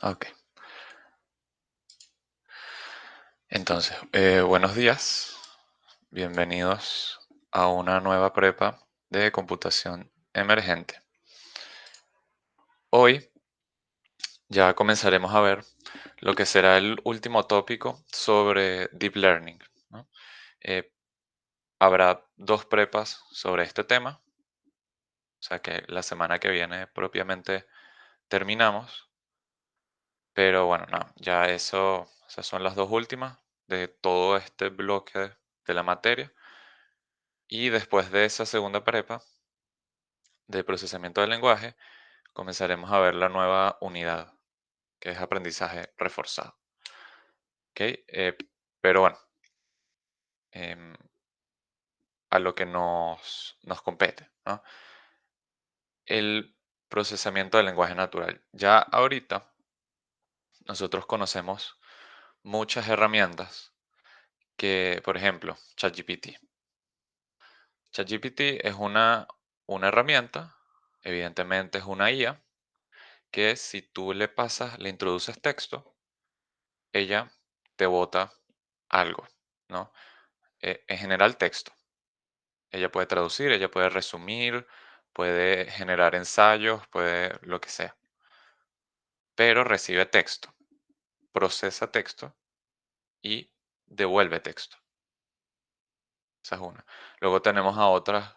Ok, entonces, buenos días, bienvenidos a una nueva prepa de computación emergente. Hoy ya comenzaremos a ver lo que será el último tópico sobre Deep Learning, ¿no? Eh, Habrá dos prepas sobre este tema, o sea que la semana que viene propiamente terminamos, pero bueno, no, ya eso, esas son las dos últimas de todo este bloque de la materia. Y después de esa segunda prepa de procesamiento del lenguaje, comenzaremos a ver la nueva unidad, que es aprendizaje reforzado. ¿Ok? Pero bueno, em, a lo que nos compete, ¿no? El procesamiento del lenguaje natural. Ya ahorita nosotros conocemos muchas herramientas que, por ejemplo, ChatGPT. ChatGPT es una herramienta, evidentemente es una IA, que si tú le pasas, le introduces texto, ella te bota algo, ¿no? En general texto. Ella puede traducir, ella puede resumir, puede generar ensayos, puede lo que sea, pero recibe texto, procesa texto y devuelve texto. Esa es una. Luego tenemos a otras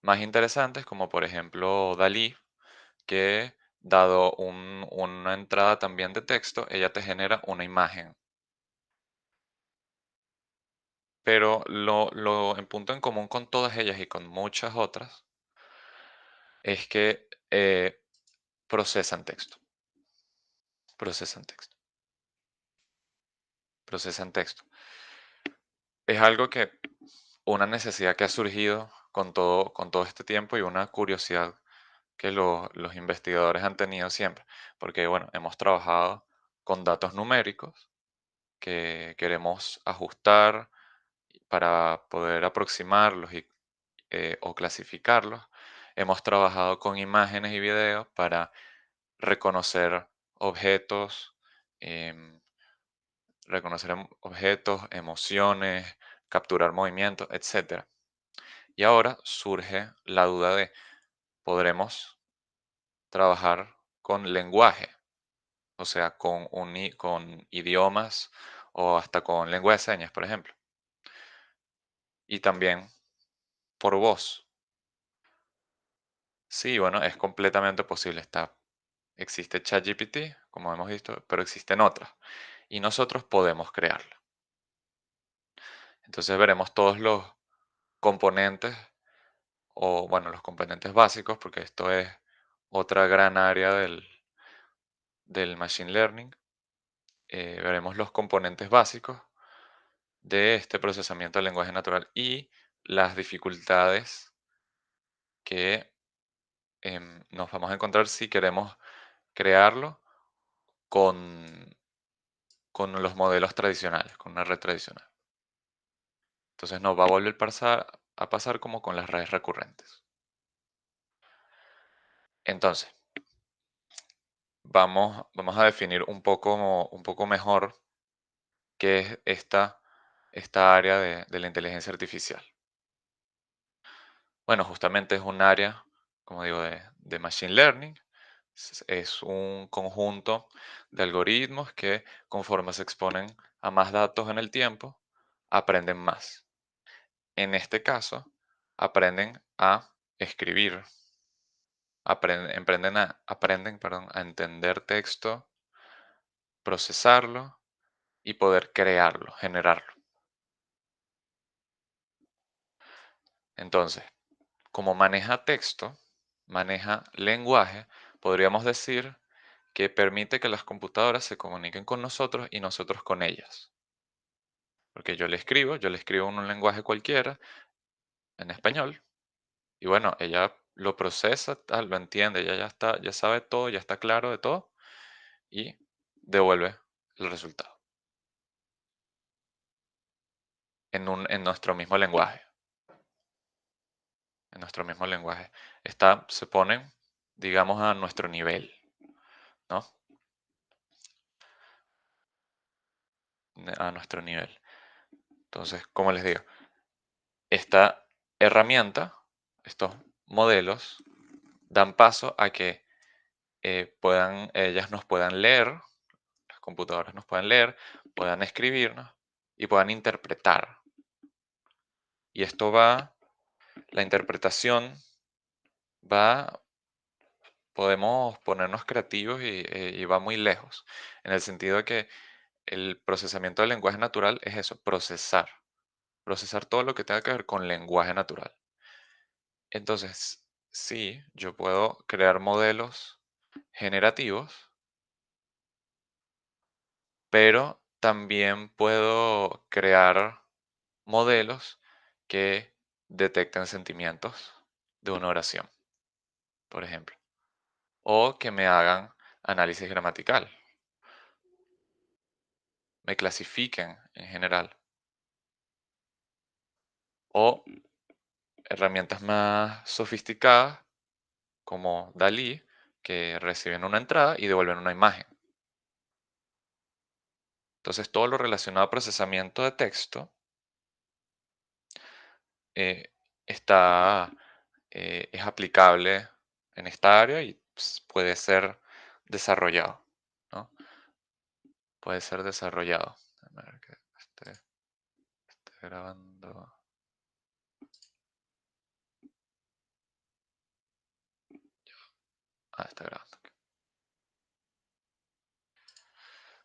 más interesantes, como por ejemplo Dalí, que dado una entrada también de texto, ella te genera una imagen. Pero en punto en común con todas ellas y con muchas otras es que procesan texto, procesan texto, procesan texto. Es algo que, una necesidad que ha surgido con todo este tiempo y una curiosidad que los investigadores han tenido siempre, porque bueno, hemos trabajado con datos numéricos que queremos ajustar para poder aproximarlos o clasificarlos. Hemos trabajado con imágenes y videos para reconocer objetos, em, objetos, emociones, capturar movimientos, etcétera. Y ahora surge la duda de, ¿podremos trabajar con lenguaje? O sea, con idiomas o hasta con lengua de señas, por ejemplo. Y también por voz. Sí, bueno, es completamente posible. Existe ChatGPT, como hemos visto, pero existen otras. Y nosotros podemos crearla. Entonces veremos todos los componentes, o bueno, los componentes básicos, porque esto es otra gran área del Machine Learning. Veremos los componentes básicos de este procesamiento del lenguaje natural y las dificultades que nos vamos a encontrar si queremos crearlo con, con los modelos tradicionales, con una red tradicional. Entonces nos va a a pasar como con las redes recurrentes. Entonces, vamos a definir un poco mejor qué es esta área de la inteligencia artificial. Bueno, justamente es un área, como digo, de Machine Learning. Es un conjunto de algoritmos que conforme se exponen a más datos en el tiempo, aprenden más. En este caso, aprenden a escribir, aprenden, a entender texto, procesarlo y poder crearlo, generarlo. Entonces, como maneja texto, maneja lenguaje, podríamos decir que permite que las computadoras se comuniquen con nosotros y nosotros con ellas. Porque yo le escribo en un lenguaje cualquiera, en español, y bueno, ella lo procesa, tal, lo entiende, ella ya está, ya sabe todo, ya está claro de todo, y devuelve el resultado en nuestro mismo lenguaje. En nuestro mismo lenguaje. Se ponen, digamos, a nuestro nivel, ¿no? a nuestro nivel. Entonces, como les digo, esta herramienta, estos modelos, dan paso a que ellas nos puedan leer, las computadoras nos puedan leer, puedan escribirnos y puedan interpretar. Y esto va, la interpretación va, podemos ponernos creativos y va muy lejos, en el sentido de que el procesamiento del lenguaje natural es eso, procesar todo lo que tenga que ver con lenguaje natural. Entonces, sí, yo puedo crear modelos generativos, pero también puedo crear modelos que detecten sentimientos de una oración, por ejemplo, o que me hagan análisis gramatical, me clasifiquen en general, o herramientas más sofisticadas como Dalí, que reciben una entrada y devuelven una imagen. Entonces, todo lo relacionado a procesamiento de texto eh, está, es aplicable en esta área y pues, puede ser desarrollado, ¿no? Puede ser desarrollado. A ver que esté grabando. Ah, está grabando.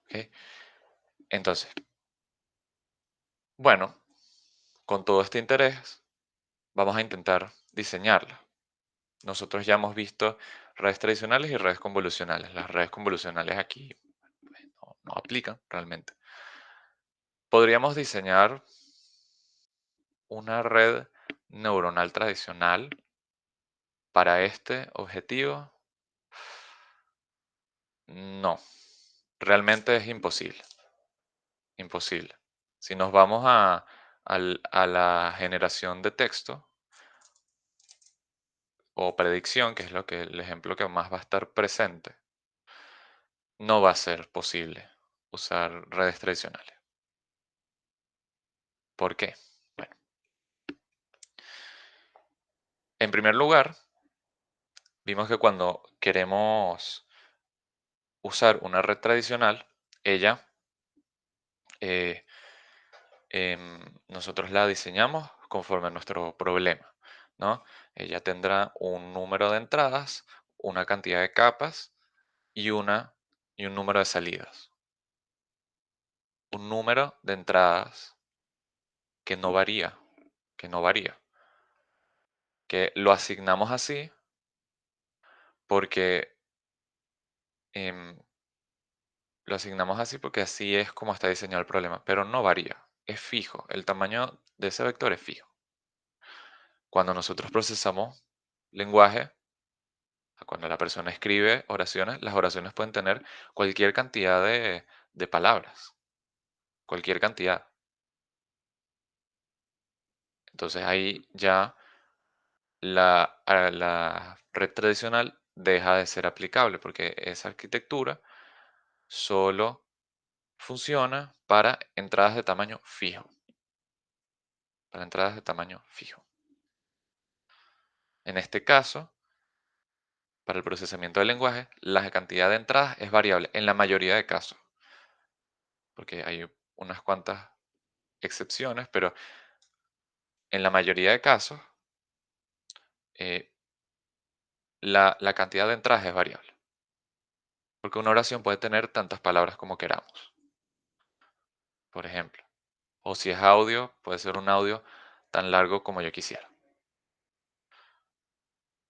Ok. Entonces, bueno, con todo este interés, vamos a intentar diseñarla. Nosotros ya hemos visto redes tradicionales y redes convolucionales. Las redes convolucionales aquí pues, no aplican realmente. Podríamos diseñar una red neuronal tradicional para este objetivo. No, realmente es imposible, imposible. Si nos vamos a la generación de texto o predicción, que es el ejemplo que más va a estar presente, no va a ser posible usar redes tradicionales. ¿Por qué? Bueno, en primer lugar, vimos que cuando queremos usar una red tradicional, ella, eh, nosotros la diseñamos conforme a nuestro problema, ¿no? Ella tendrá un número de entradas, una cantidad de capas y, y un número de salidas. Un número de entradas que no varía, que no varía, que lo asignamos así porque em, lo asignamos así porque así es como está diseñado el problema, pero no varía, es fijo, el tamaño de ese vector es fijo. Cuando nosotros procesamos lenguaje, cuando la persona escribe oraciones, las oraciones pueden tener cualquier cantidad de palabras, cualquier cantidad. Entonces ahí ya la red tradicional deja de ser aplicable porque esa arquitectura solo funciona para entradas de tamaño fijo, para entradas de tamaño fijo. En este caso, para el procesamiento del lenguaje, la cantidad de entradas es variable en la mayoría de casos, porque hay unas cuantas excepciones, pero en la mayoría de casos eh, la cantidad de entradas es variable, porque una oración puede tener tantas palabras como queramos, por ejemplo. O si es audio, puede ser un audio tan largo como yo quisiera.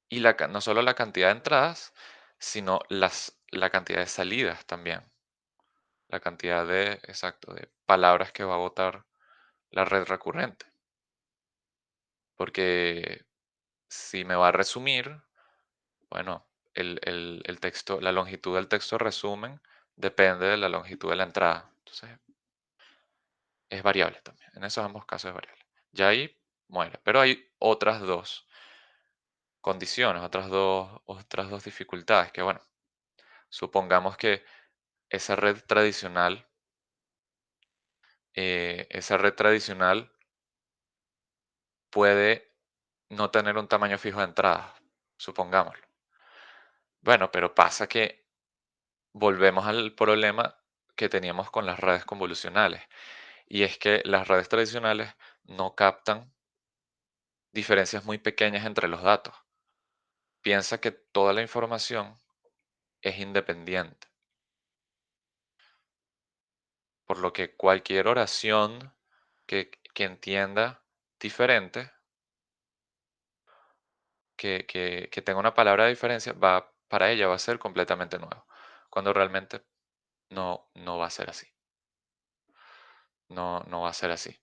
Y no solo la cantidad de entradas, sino la cantidad de salidas también. La cantidad exacto, de palabras que va a botar la red recurrente. Porque si me va a resumir, bueno, el texto, la longitud del texto resumen depende de la longitud de la entrada. Entonces, es variable también. En esos ambos casos es variable. Ya ahí muere. Pero hay otras dos condiciones, otras dos dificultades que, bueno, supongamos que esa red tradicional esa red tradicional puede no tener un tamaño fijo de entrada, supongámoslo. Bueno, pero pasa que volvemos al problema que teníamos con las redes convolucionales, y es que las redes tradicionales no captan diferencias muy pequeñas entre los datos. Piensa que toda la información es independiente, por lo que cualquier oración que entienda diferente, que tenga una palabra de diferencia, para ella va a ser completamente nuevo, cuando realmente no va a ser así, no va a ser así.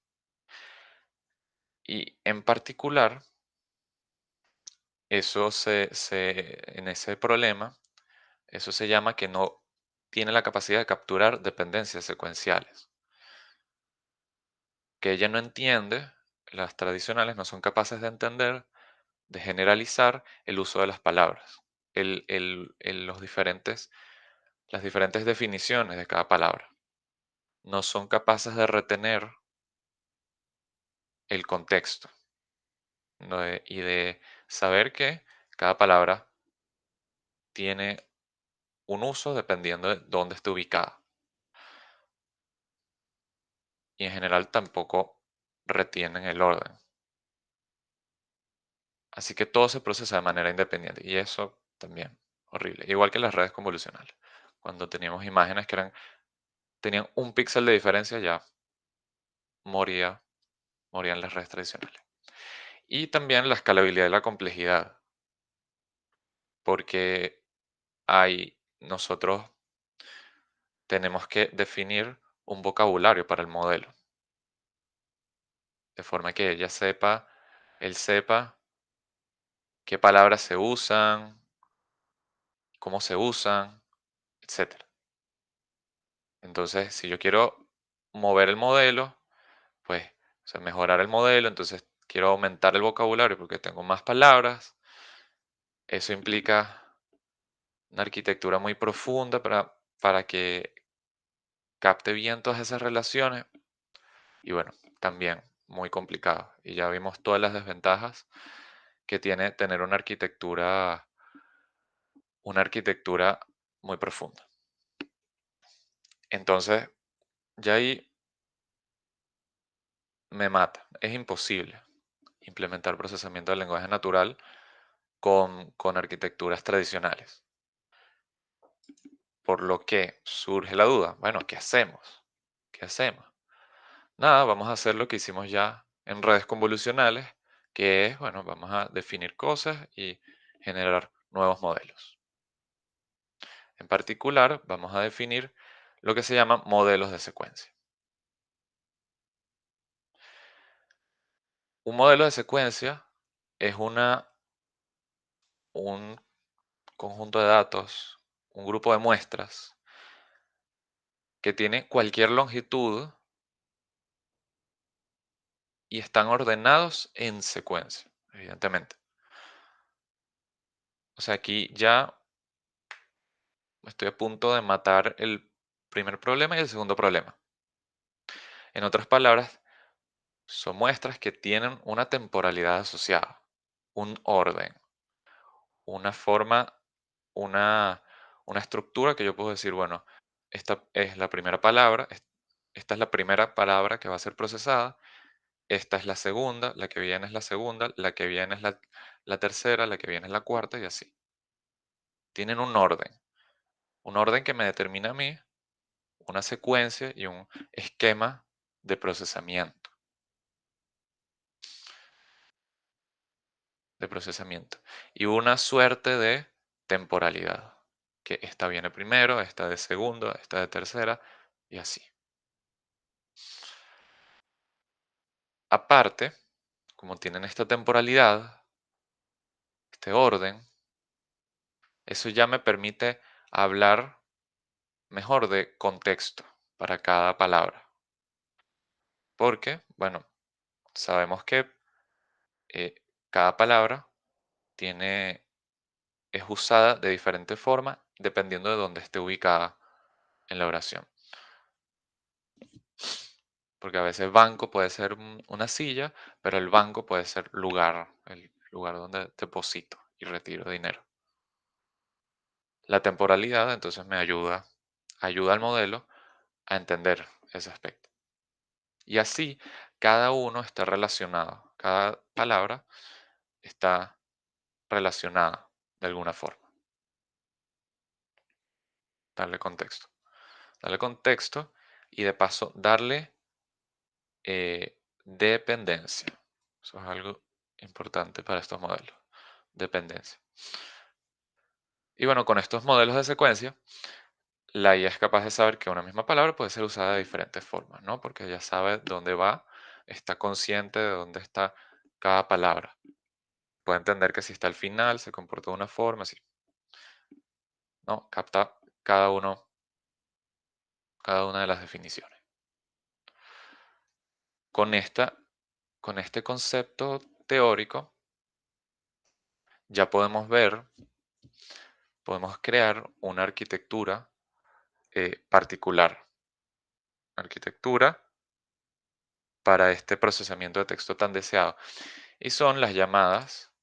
Y en particular, en ese problema, eso se llama que no tiene la capacidad de capturar dependencias secuenciales, que ella no entiende, las tradicionales no son capaces de entender, de generalizar el uso de las palabras, las diferentes definiciones de cada palabra. No son capaces de retener el contexto, ¿no? Y de saber que cada palabra tiene un uso dependiendo de dónde esté ubicada. Y en general tampoco retienen el orden. Así que todo se procesa de manera independiente y eso también horrible. Igual que las redes convolucionales. Cuando teníamos imágenes que tenían un píxel de diferencia, ya moría, morían las redes tradicionales. Y también la escalabilidad y la complejidad, porque nosotros tenemos que definir un vocabulario para el modelo, de forma que él sepa qué palabras se usan, cómo se usan, etcétera. Entonces, si yo quiero mover el modelo, pues, o sea, mejorar el modelo, entonces quiero aumentar el vocabulario porque tengo más palabras. Eso implica una arquitectura muy profunda para que capte bien todas esas relaciones. Y bueno, también muy complicado. Y ya vimos todas las desventajas que tiene tener una arquitectura muy profunda. Entonces, ya ahí me mata. Es imposible implementar procesamiento del lenguaje natural con arquitecturas tradicionales. Por lo que surge la duda, bueno, ¿qué hacemos? ¿Qué hacemos? Nada, vamos a hacer lo que hicimos ya en redes convolucionales, que es, bueno, vamos a definir cosas y generar nuevos modelos. En particular, vamos a definir lo que se llama modelos de secuencia. Un modelo de secuencia es un conjunto de datos, un grupo de muestras que tiene cualquier longitud y están ordenados en secuencia, evidentemente. O sea, aquí ya estoy a punto de matar el primer problema y el segundo problema. En otras palabras, son muestras que tienen una temporalidad asociada, un orden, una forma, una, una estructura que yo puedo decir, bueno, esta es la primera palabra, esta es la primera palabra que va a ser procesada, esta es la segunda, la que viene es la segunda, la que viene es la tercera, la que viene es la cuarta y así. Tienen un orden que me determina a mí una secuencia y un esquema de procesamiento, y una suerte de temporalidad, que esta viene primero, esta de segundo, esta de tercera y así. Aparte, como tienen esta temporalidad, este orden, eso ya me permite hablar mejor de contexto para cada palabra, porque, bueno, sabemos que eh, cada palabra tiene es usada de diferente forma dependiendo de dónde esté ubicada en la oración. porque a veces banco puede ser una silla, pero el banco puede ser lugar, el lugar donde deposito y retiro dinero. La temporalidad entonces ayuda al modelo a entender ese aspecto. Y así cada uno está relacionado, cada palabra está relacionada de alguna forma. Darle contexto. Darle contexto y de paso darle dependencia. Eso es algo importante para estos modelos. Dependencia. Y bueno, con estos modelos de secuencia, la IA es capaz de saber que una misma palabra puede ser usada de diferentes formas, ¿no? Porque ya sabe dónde va, está consciente de dónde está cada palabra. Puede entender que si está al final se comporta de una forma, así, ¿no? Capta cada uno, cada una de las definiciones. Con con este concepto teórico, ya podemos crear una arquitectura particular, arquitectura para este procesamiento de texto tan deseado, y son las llamadas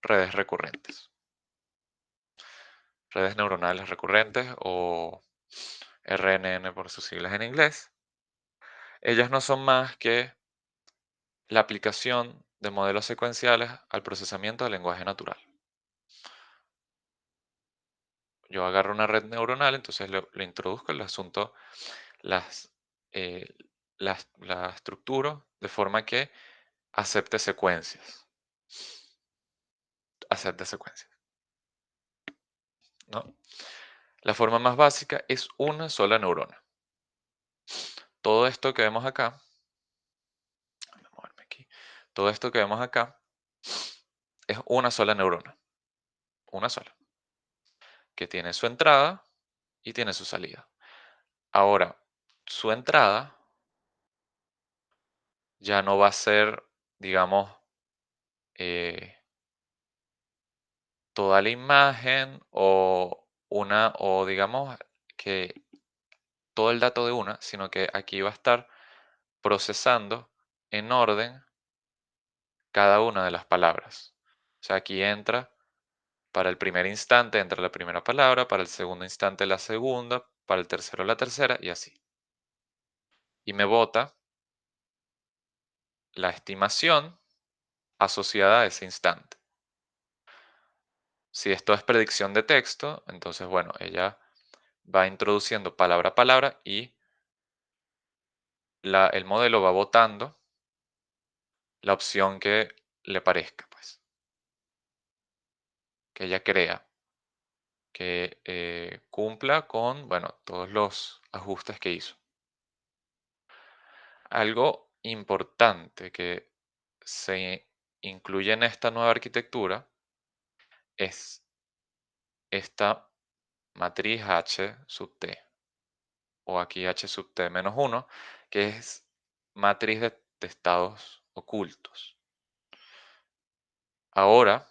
redes recurrentes, redes neuronales recurrentes o RNN por sus siglas en inglés. Ellas no son más que la aplicación de modelos secuenciales al procesamiento del lenguaje natural. Yo agarro una red neuronal, entonces lo introduzco el asunto, las, eh, la estructuro de forma que acepte secuencias, acepte secuencias, ¿no? La forma más básica es una sola neurona. Todo esto que vemos acá, déjame moverme aquí, todo esto que vemos acá es una sola neurona, una sola, que tiene su entrada y tiene su salida. Ahora, su entrada ya no va a ser, digamos, eh, toda la imagen o digamos que todo el dato de una, sino que aquí va a estar procesando en orden cada una de las palabras. O sea, aquí entra, para el primer instante entra la primera palabra, para el segundo instante la segunda, para el tercero la tercera y así. Y me bota la estimación asociada a ese instante. Si esto es predicción de texto, entonces, bueno, ella va introduciendo palabra a palabra y el modelo va votando la opción que le parezca, pues, que ella crea, que cumpla con, bueno, todos los ajustes que hizo. Algo importante que se incluye en esta nueva arquitectura es esta matriz H sub t, o aquí H sub t menos uno, que es matriz de estados ocultos. Ahora,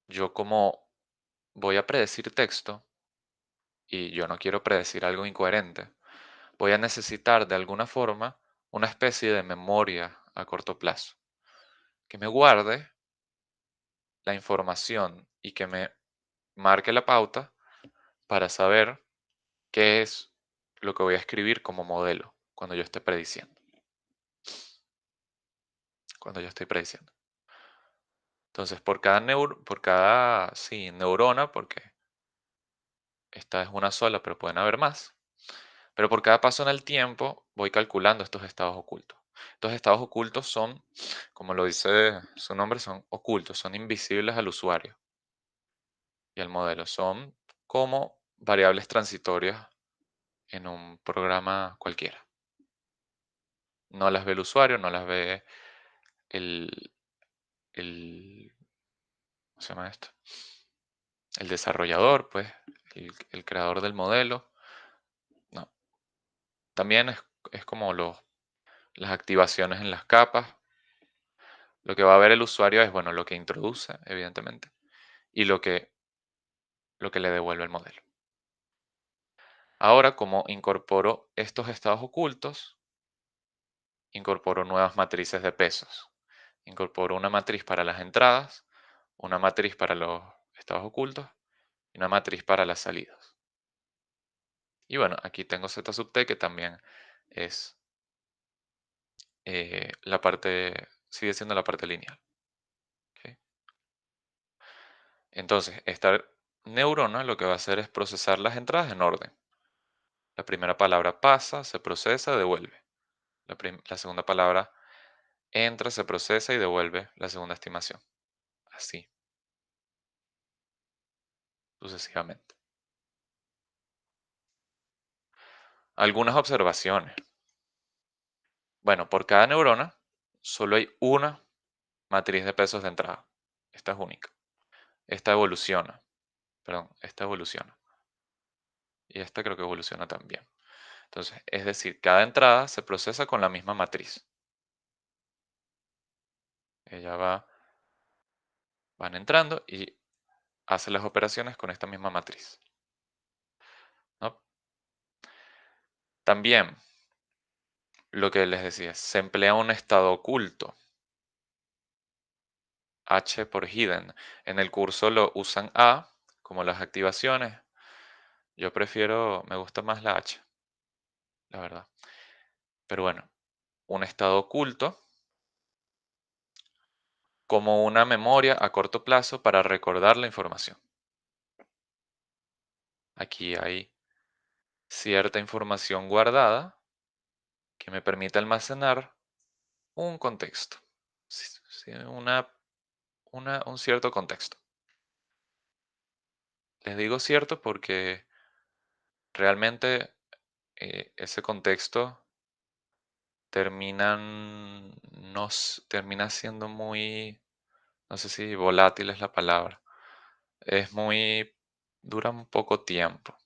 yo como voy a predecir texto y yo no quiero predecir algo incoherente, voy a necesitar de alguna forma una especie de memoria a corto plazo que me guarde la información y que me marque la pauta para saber qué es lo que voy a escribir como modelo cuando yo esté prediciendo, cuando yo estoy prediciendo. Entonces, sí, neurona, porque esta es una sola, pero pueden haber más, pero por cada paso en el tiempo voy calculando estos estados ocultos. Estos estados ocultos son, como lo dice su nombre, son ocultos, son invisibles al usuario y al modelo. Son como variables transitorias en un programa cualquiera. No las ve el usuario, no las ve el, el ¿cómo se llama esto? El desarrollador, pues, el creador del modelo. No. También es como las activaciones en las capas. Lo que va a ver el usuario es, bueno, lo que introduce, evidentemente, y lo que le devuelve el modelo. Ahora, como incorporo estos estados ocultos, incorporo nuevas matrices de pesos. Incorporo una matriz para las entradas, una matriz para los estados ocultos y una matriz para las salidas. Y bueno, aquí tengo z sub t que también es la parte, sigue siendo la parte lineal. ¿Ok? Entonces, esta neurona lo que va a hacer es procesar las entradas en orden. La primera palabra pasa, se procesa, devuelve. La segunda palabra entra, se procesa y devuelve la segunda estimación. Así, sucesivamente. Algunas observaciones. Bueno, por cada neurona solo hay una matriz de pesos de entrada. Esta es única. Esta evoluciona. Perdón, esta evoluciona. Y esta creo que evoluciona también. Entonces, es decir, cada entrada se procesa con la misma matriz. Ella van entrando y hace las operaciones con esta misma matriz, ¿no? También, lo que les decía, se emplea un estado oculto, H por hidden. En el curso lo usan A, como las activaciones. Yo prefiero, me gusta más la H, la verdad. Pero bueno, un estado oculto como una memoria a corto plazo para recordar la información. Aquí hay cierta información guardada que me permite almacenar un contexto, sí, un cierto contexto. Les digo cierto porque realmente ese contexto termina siendo muy, no sé si volátil es la palabra, dura un poco tiempo.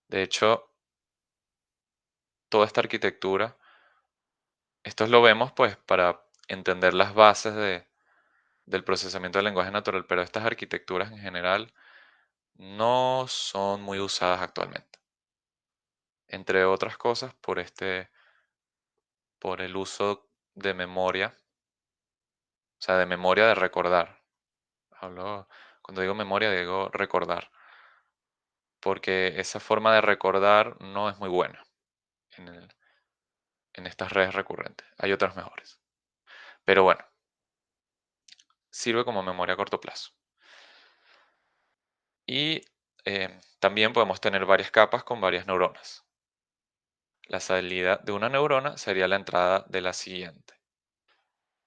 De hecho, toda esta arquitectura, esto lo vemos pues para entender las bases del procesamiento del lenguaje natural, pero estas arquitecturas en general no son muy usadas actualmente. Entre otras cosas, por el uso de memoria, o sea, de memoria de recordar. Cuando digo memoria, digo recordar, porque esa forma de recordar no es muy buena en, en estas redes recurrentes. Hay otras mejores. Pero bueno, sirve como memoria a corto plazo. Y también podemos tener varias capas con varias neuronas. La salida de una neurona sería la entrada de la siguiente.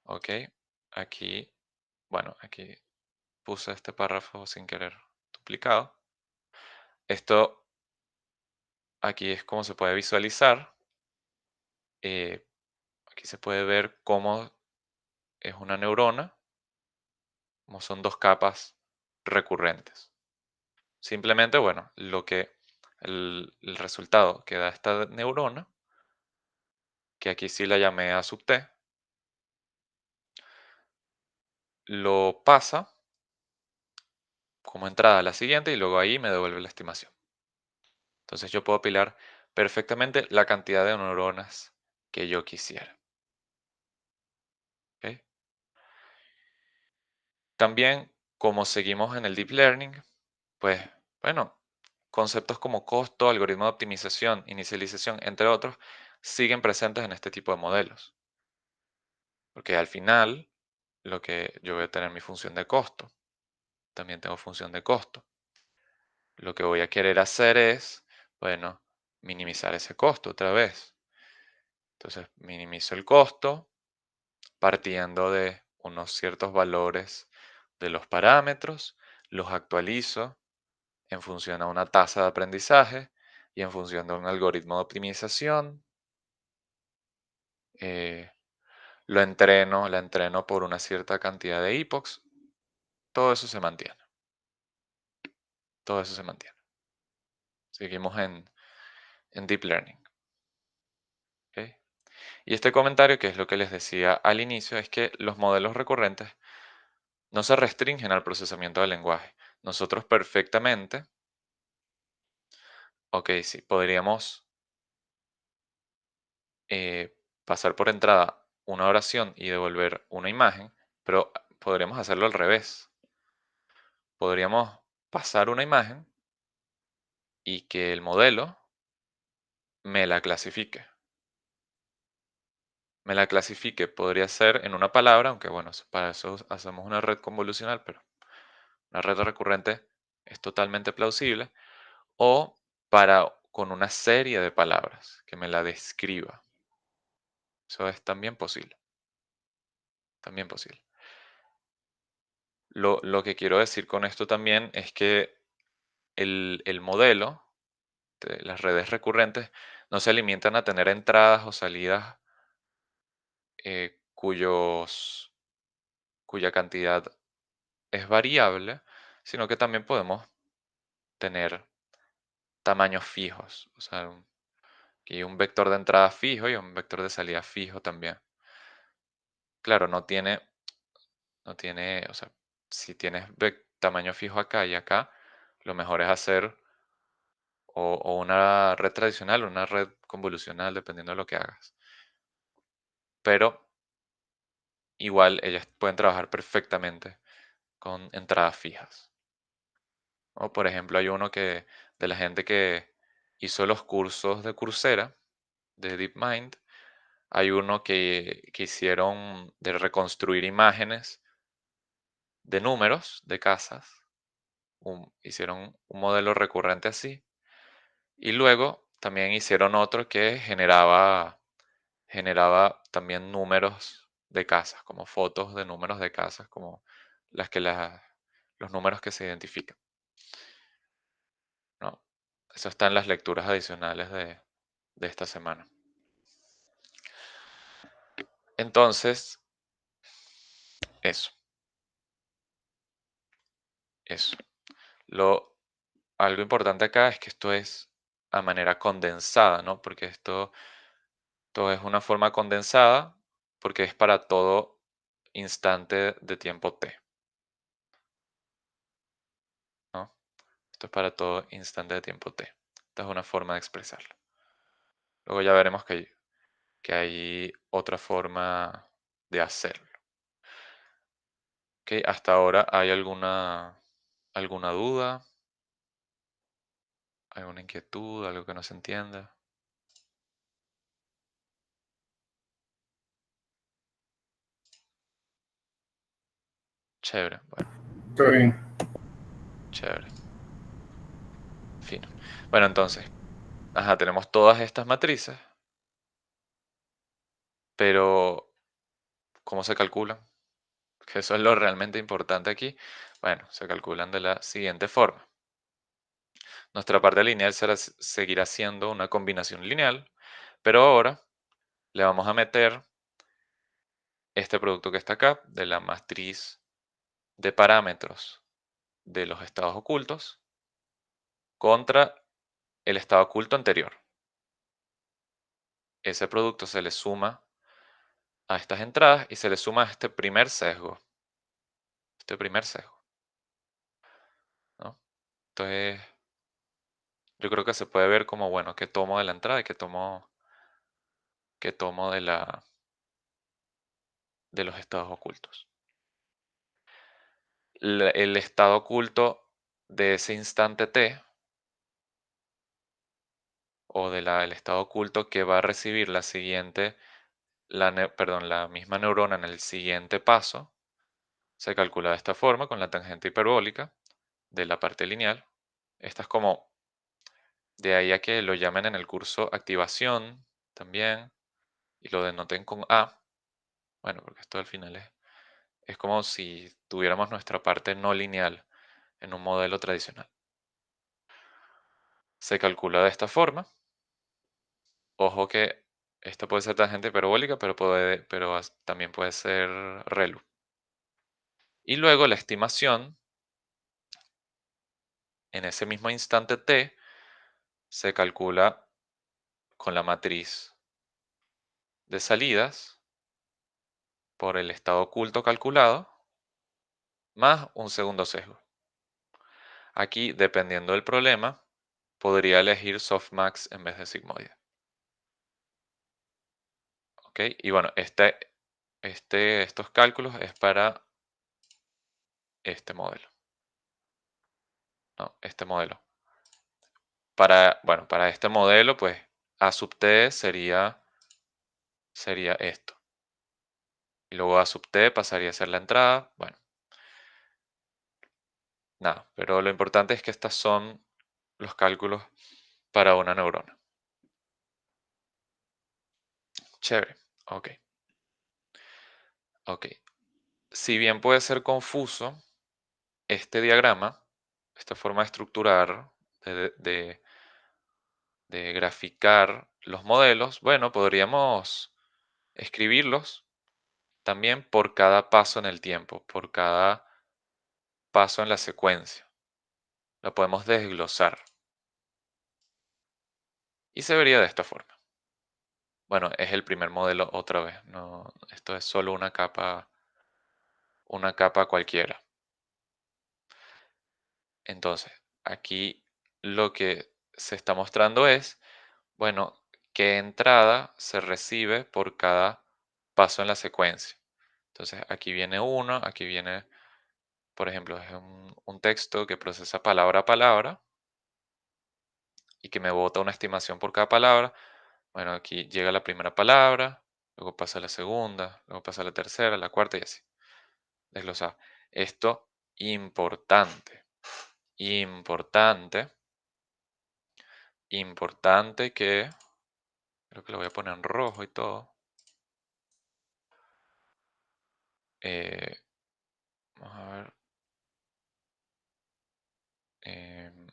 ¿Ok? Aquí, bueno, aquí puse este párrafo sin querer duplicado. Esto aquí es como se puede visualizar. eh, Aquí se puede ver cómo es una neurona, como son dos capas recurrentes. Simplemente, bueno, el resultado que da esta neurona, que aquí sí la llamé A sub t, lo pasa como entrada a la siguiente y luego ahí me devuelve la estimación. Entonces yo puedo apilar perfectamente la cantidad de neuronas que yo quisiera. ¿Ok? También, como seguimos en el deep learning, pues bueno, conceptos como costo, algoritmo de optimización, inicialización, entre otros, siguen presentes en este tipo de modelos. Porque al final, lo que yo voy a tener mi función de costo, también tengo función de costo. Lo que voy a querer hacer es, bueno, minimizar ese costo otra vez. Entonces, minimizo el costo partiendo de unos ciertos valores de los parámetros, los actualizo en función a una tasa de aprendizaje y en función de un algoritmo de optimización. eh, la entreno por una cierta cantidad de epochs. Todo eso se mantiene. Todo eso se mantiene. Seguimos en Deep Learning. ¿Ok? Y este comentario, que es lo que les decía al inicio, es que los modelos recurrentes no se restringen al procesamiento del lenguaje. Nosotros perfectamente, ok, sí, podríamos pasar por entrada una oración y devolver una imagen, pero podríamos hacerlo al revés. Podríamos pasar una imagen y que el modelo me la clasifique. Me la clasifique podría ser en una palabra, aunque bueno, para eso hacemos una red convolucional, pero una red recurrente es totalmente plausible. O con una serie de palabras que me la describa. Eso es también posible, también posible. Lo que quiero decir con esto también es que el modelo de las redes recurrentes no se limitan a tener entradas o salidas cuya cantidad es variable, sino que también podemos tener tamaños fijos. O sea, que hay un vector de entrada fijo y un vector de salida fijo también. Claro, no tiene, o sea, si tienes tamaño fijo acá y acá, lo mejor es hacer o una red tradicional o una red convolucional, dependiendo de lo que hagas. Pero igual ellas pueden trabajar perfectamente con entradas fijas. O por ejemplo, hay uno de la gente que hizo los cursos de Coursera, de DeepMind, hay uno que hicieron de reconstruir imágenes de números de casas. Hicieron un modelo recurrente así. Y luego también hicieron otro que generaba también números de casas, como fotos de números de casas, como las que los números que se identifican, ¿no? Eso está en las lecturas adicionales de esta semana. Entonces, eso, eso. Lo, algo importante acá es que esto es a manera condensada, ¿no? Porque esto es una forma condensada porque es para todo instante de tiempo t, ¿no? Esto es para todo instante de tiempo t. Esta es una forma de expresarlo. Luego ya veremos que hay otra forma de hacerlo. ¿Ok? Hasta ahora, ¿hay alguna duda? ¿Alguna inquietud? ¿Algo que no se entienda? Chévere, bueno, Está bien. chévere, fino. Bueno, entonces, ajá, tenemos todas estas matrices, pero ¿cómo se calculan? Que eso es lo realmente importante aquí. Bueno, se calculan de la siguiente forma. Nuestra parte lineal seguirá siendo una combinación lineal, pero ahora le vamos a meter este producto que está acá de la matriz de parámetros de los estados ocultos contra el estado oculto anterior. Ese producto se le suma a estas entradas y se le suma a este primer sesgo. Este primer sesgo, ¿no? Entonces, yo creo que se puede ver como, bueno, qué tomo de la entrada y qué tomo de los estados ocultos. El estado oculto de ese instante t, o el estado oculto que va a recibir la misma neurona en el siguiente paso, se calcula de esta forma con la tangente hiperbólica de la parte lineal. Esta es como, de ahí a que lo llamen en el curso activación también, y lo denoten con A. Bueno, porque esto al final es como si tuviéramos nuestra parte no lineal en un modelo tradicional. Se calcula de esta forma. Ojo que esta puede ser tangente hiperbólica, pero también puede ser ReLU. Y luego la estimación en ese mismo instante t se calcula con la matriz de salidas por el estado oculto calculado más un segundo sesgo. Aquí, dependiendo del problema, podría elegir softmax en vez de sigmoide. ¿ok? Y bueno, estos cálculos es para este modelo, ¿no? Este modelo. Bueno, para este modelo, pues A sub t sería esto. Y luego A sub t pasaría a ser la entrada. Bueno, nada, pero lo importante es que estos son los cálculos para una neurona. Chévere. Ok. Ok. Si bien puede ser confuso, este diagrama, esta forma de estructurar, de graficar los modelos, bueno, podríamos escribirlos también por cada paso en el tiempo, por cada paso en la secuencia. Lo podemos desglosar y se vería de esta forma. Bueno, es el primer modelo otra vez, no, esto es solo una capa cualquiera. Entonces, aquí lo que se está mostrando es, bueno, qué entrada se recibe por cada paso en la secuencia. Entonces, aquí viene uno, aquí viene, por ejemplo, es un texto que procesa palabra a palabra y que me bota una estimación por cada palabra. Bueno, aquí llega la primera palabra, luego pasa la segunda, luego pasa la tercera, la cuarta y así. Desglosado. Esto importante, importante, importante que, creo que lo voy a poner en rojo y todo. Eh, Vamos a ver. em,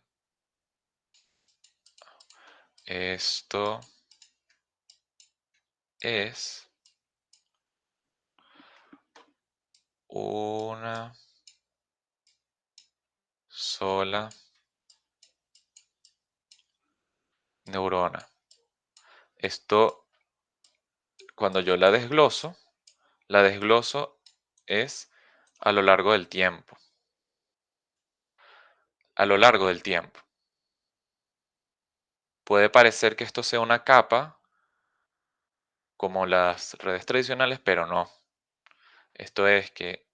Esto es una sola neurona. Esto, cuando yo la desgloso es a lo largo del tiempo. A lo largo del tiempo. Puede parecer que esto sea una capa, como las redes tradicionales, pero no. Esto es que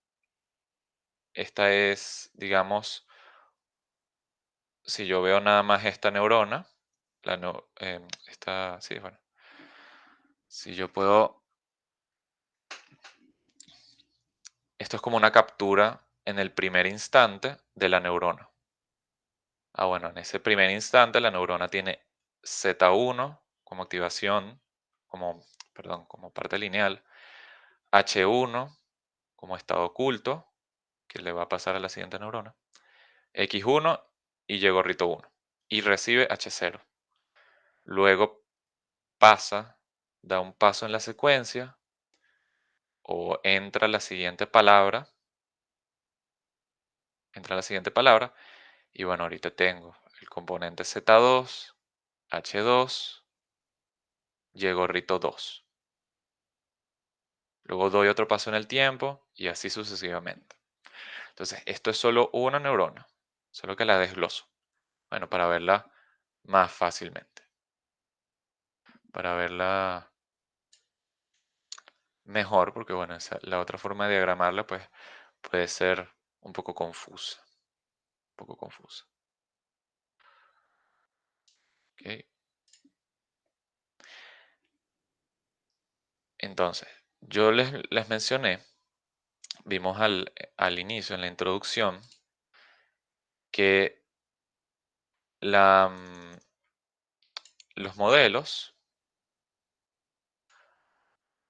esta es, digamos, si yo veo nada más esta neurona, sí, bueno, si yo puedo, esto es como una captura en el primer instante de la neurona. Ah, bueno, en ese primer instante la neurona tiene Z1 como activación, perdón, como parte lineal, H1 como estado oculto, que le va a pasar a la siguiente neurona, X1 y Y gorrito 1, y recibe H0. Luego pasa, da un paso en la secuencia, o entra la siguiente palabra, y bueno, ahorita tengo el componente Z2, H2, Y gorrito 2. Luego doy otro paso en el tiempo y así sucesivamente. Entonces, esto es solo una neurona, solo que la desgloso. Bueno, para verla más fácilmente, para verla mejor, porque bueno, la otra forma de diagramarla pues puede ser un poco confusa, un poco confusa. ¿Ok? Entonces, yo les mencioné, vimos al inicio, en la introducción, que la, mm,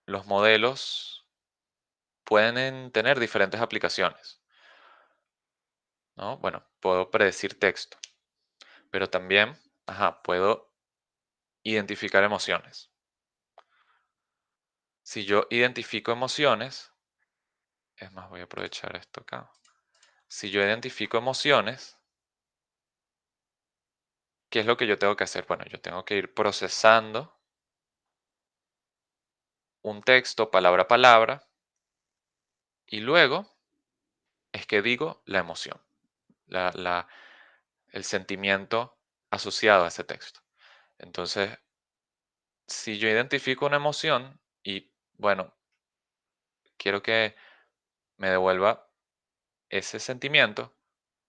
los modelos pueden tener diferentes aplicaciones, ¿no? Bueno, puedo predecir texto, pero también, puedo identificar emociones. Si yo identifico emociones, es más, voy a aprovechar esto acá. Si yo identifico emociones, ¿qué es lo que yo tengo que hacer? Bueno, yo tengo que ir procesando un texto palabra a palabra y luego es que digo la emoción, la, la- el sentimiento asociado a ese texto. Entonces, si yo identifico una emoción y bueno, quiero que me devuelva ese sentimiento.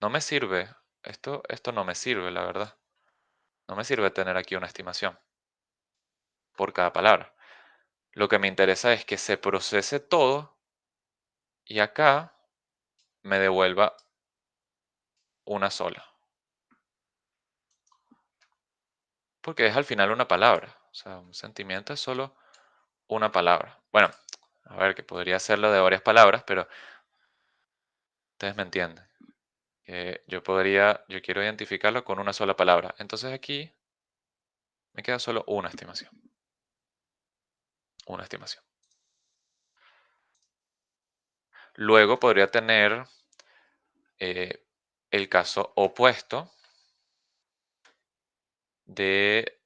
No me sirve, esto no me sirve, la verdad. No me sirve tener aquí una estimación por cada palabra. Lo que me interesa es que se procese todo y acá me devuelva una sola, porque es al final una palabra. O sea, un sentimiento es solo una palabra. Bueno, a ver, que podría hacerlo de varias palabras, pero ustedes me entienden. Yo quiero identificarlo con una sola palabra. Entonces aquí me queda solo una estimación. Una estimación. Luego podría tener eh, el caso opuesto de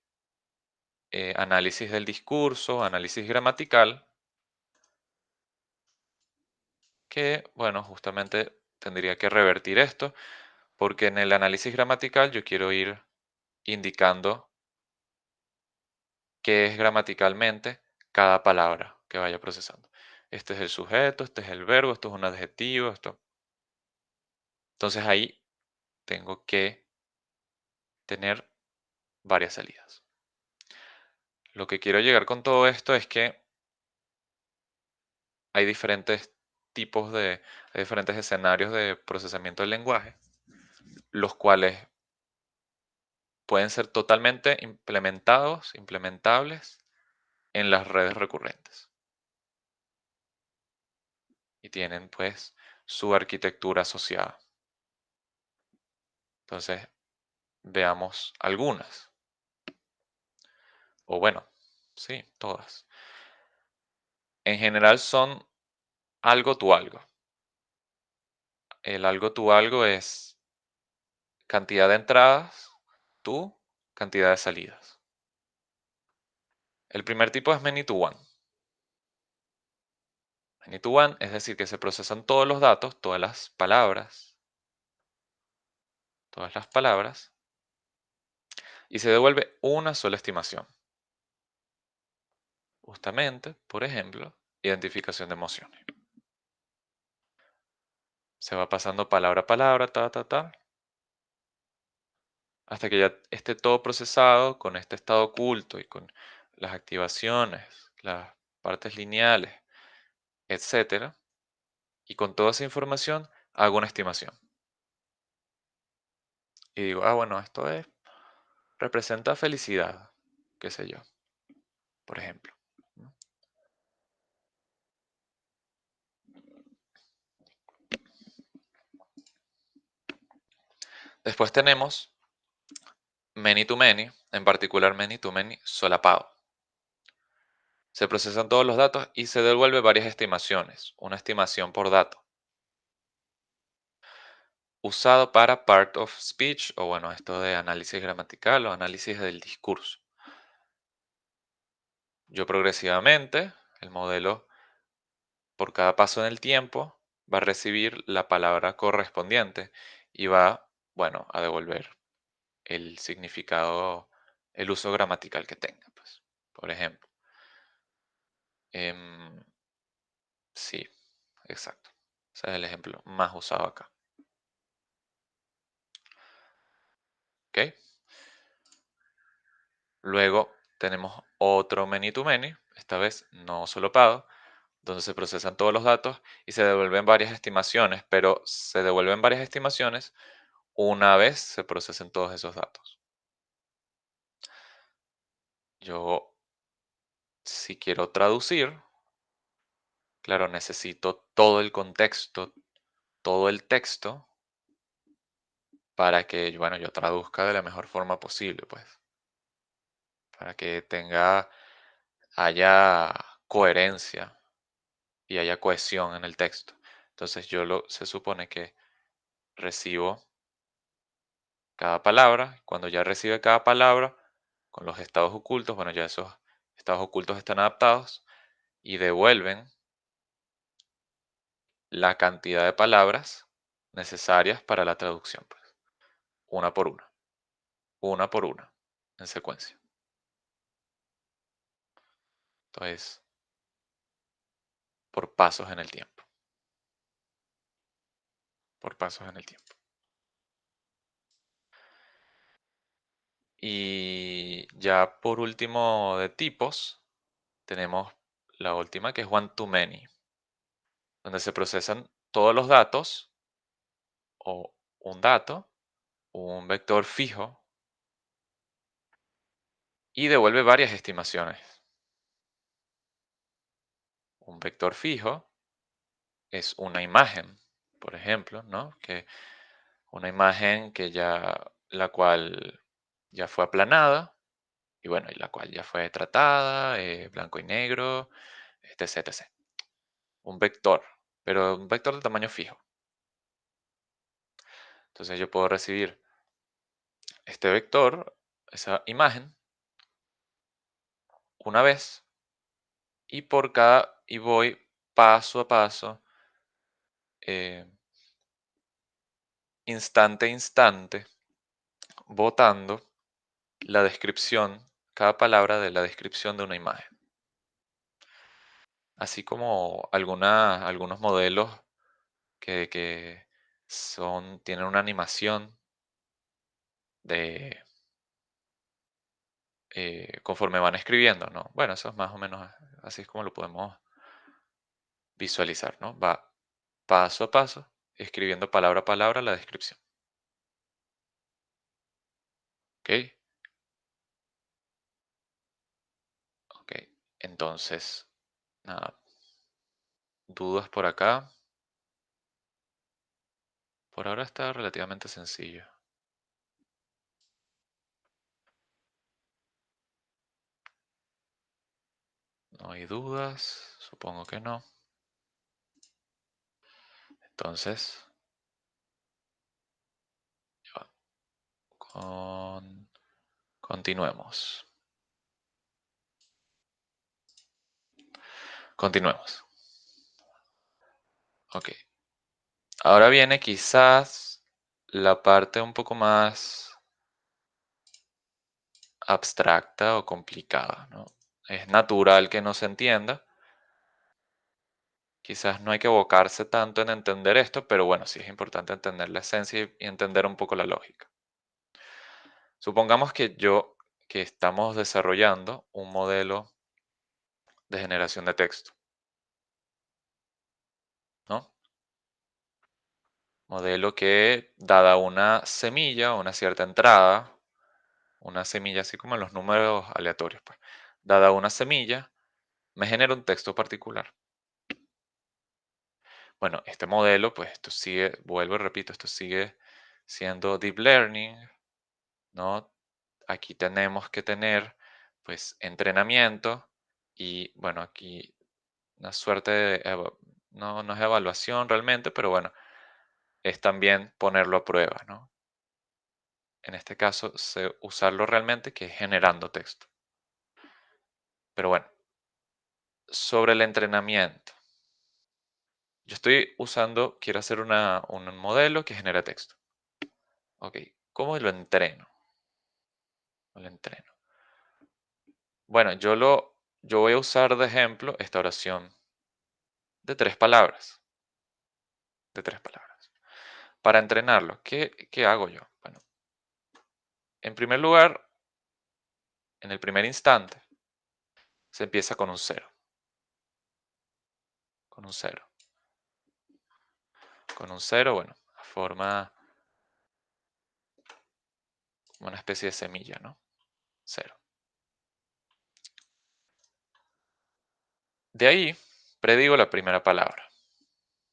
análisis del discurso, análisis gramatical, que, bueno, justamente tendría que revertir esto, porque en el análisis gramatical yo quiero ir indicando qué es gramaticalmente cada palabra que vaya procesando. Este es el sujeto, este es el verbo, esto es un adjetivo, esto. Entonces ahí tengo que tener varias salidas. Lo que quiero llegar con todo esto es que hay diferentes hay diferentes escenarios de procesamiento del lenguaje, los cuales pueden ser totalmente implementables en las redes recurrentes y tienen pues su arquitectura asociada. Entonces, veamos algunas, o bueno, sí, todas. En general son algo tu algo. El algo tu algo es cantidad de entradas, tu cantidad de salidas. El primer tipo es many to one. Many to one es decir, que se procesan todos los datos, todas las palabras, y se devuelve una sola estimación. Justamente, por ejemplo, identificación de emociones. Se va pasando palabra a palabra, hasta que ya esté todo procesado con este estado oculto y con las activaciones, las partes lineales, etcétera. Y con toda esa información hago una estimación. Y digo, bueno, representa felicidad, qué sé yo, por ejemplo, ¿no? Después tenemos many to many, en particular many to many solapado. Se procesan todos los datos y se devuelve varias estimaciones, una estimación por dato, usado para part of speech o bueno, esto de análisis gramatical o análisis del discurso. Yo progresivamente, el modelo por cada paso en el tiempo va a recibir la palabra correspondiente y va, bueno, a devolver el significado, el uso gramatical que tenga, pues. Por ejemplo, em, sí, exacto. Ese es el ejemplo más usado acá. ¿Ok? Luego tenemos otro many to many, esta vez no solapado, donde se procesan todos los datos y se devuelven varias estimaciones, pero se devuelven varias estimaciones una vez se procesen todos esos datos. Yo, si quiero traducir, claro, necesito todo el contexto, todo el texto, para que, bueno, yo traduzca de la mejor forma posible, pues, para que haya coherencia y haya cohesión en el texto. Entonces se supone que recibo cada palabra, cuando ya recibe cada palabra, con los estados ocultos, bueno, ya esos estados ocultos están adaptados y devuelven la cantidad de palabras necesarias para la traducción, pues, una por una por una, en secuencia. Entonces, por pasos en el tiempo, por pasos en el tiempo. Y ya por último de tipos, tenemos la última que es one to many, donde se procesan todos los datos o un dato, un vector fijo y devuelve varias estimaciones. Un vector fijo es una imagen, por ejemplo, ¿no? Que una imagen que la cual ya fue aplanada y bueno, y la cual ya fue tratada, blanco y negro, etc, etc. Un vector, pero un vector de tamaño fijo. Entonces yo puedo recibir este vector, esa imagen, una vez y voy paso a paso, eh, instante a instante, botando la descripción, cada palabra de la descripción de una imagen. Así como algunos modelos que tienen una animación de conforme van escribiendo, ¿no? Bueno, eso es más o menos así es como lo podemos visualizar, ¿no? Va paso a paso, escribiendo palabra a palabra la descripción. ¿Ok? Ok. Entonces, nada, dudas por acá. Por ahora está relativamente sencillo. No hay dudas, supongo que no. Entonces, ya va. Continuemos. Continuemos. Ok. Ahora viene quizás la parte un poco más abstracta o complicada, ¿no? Es natural que no se entienda. Quizás no hay que abocarse tanto en entender esto, pero bueno, sí es importante entender la esencia y entender un poco la lógica. Supongamos que estamos desarrollando un modelo de generación de texto, ¿no? Modelo que, dada una semilla, una cierta entrada, una semilla así como en los números aleatorios, pues, dada una semilla, me genera un texto particular. Bueno, este modelo, pues esto sigue, vuelvo y repito, esto sigue siendo deep learning, ¿no? Aquí tenemos que tener, pues, entrenamiento y, bueno, aquí una suerte de, no, no es evaluación realmente, pero bueno, es también ponerlo a prueba, ¿no? En este caso, usarlo realmente, que es generando texto. Pero bueno, sobre el entrenamiento. Yo estoy quiero hacer un modelo que genera texto. Ok, ¿cómo lo entreno? Lo entreno. Bueno, yo voy a usar de ejemplo esta oración de tres palabras. De tres palabras. Para entrenarlo, ¿qué hago yo? Bueno, en primer lugar, en el primer instante, se empieza con un cero. Con un cero. Con un cero, bueno, forma una especie de semilla, ¿no? Cero. De ahí, predigo la primera palabra.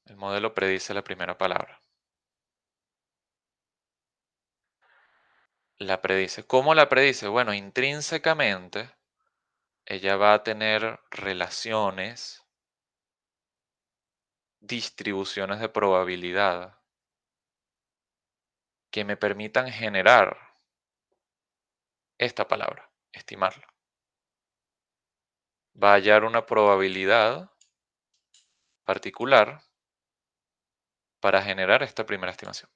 El modelo predice la primera palabra. La predice. ¿Cómo la predice? Bueno, intrínsecamente, ella va a tener relaciones, distribuciones de probabilidad que me permitan generar esta palabra, estimarla. Va a hallar una probabilidad particular para generar esta primera estimación.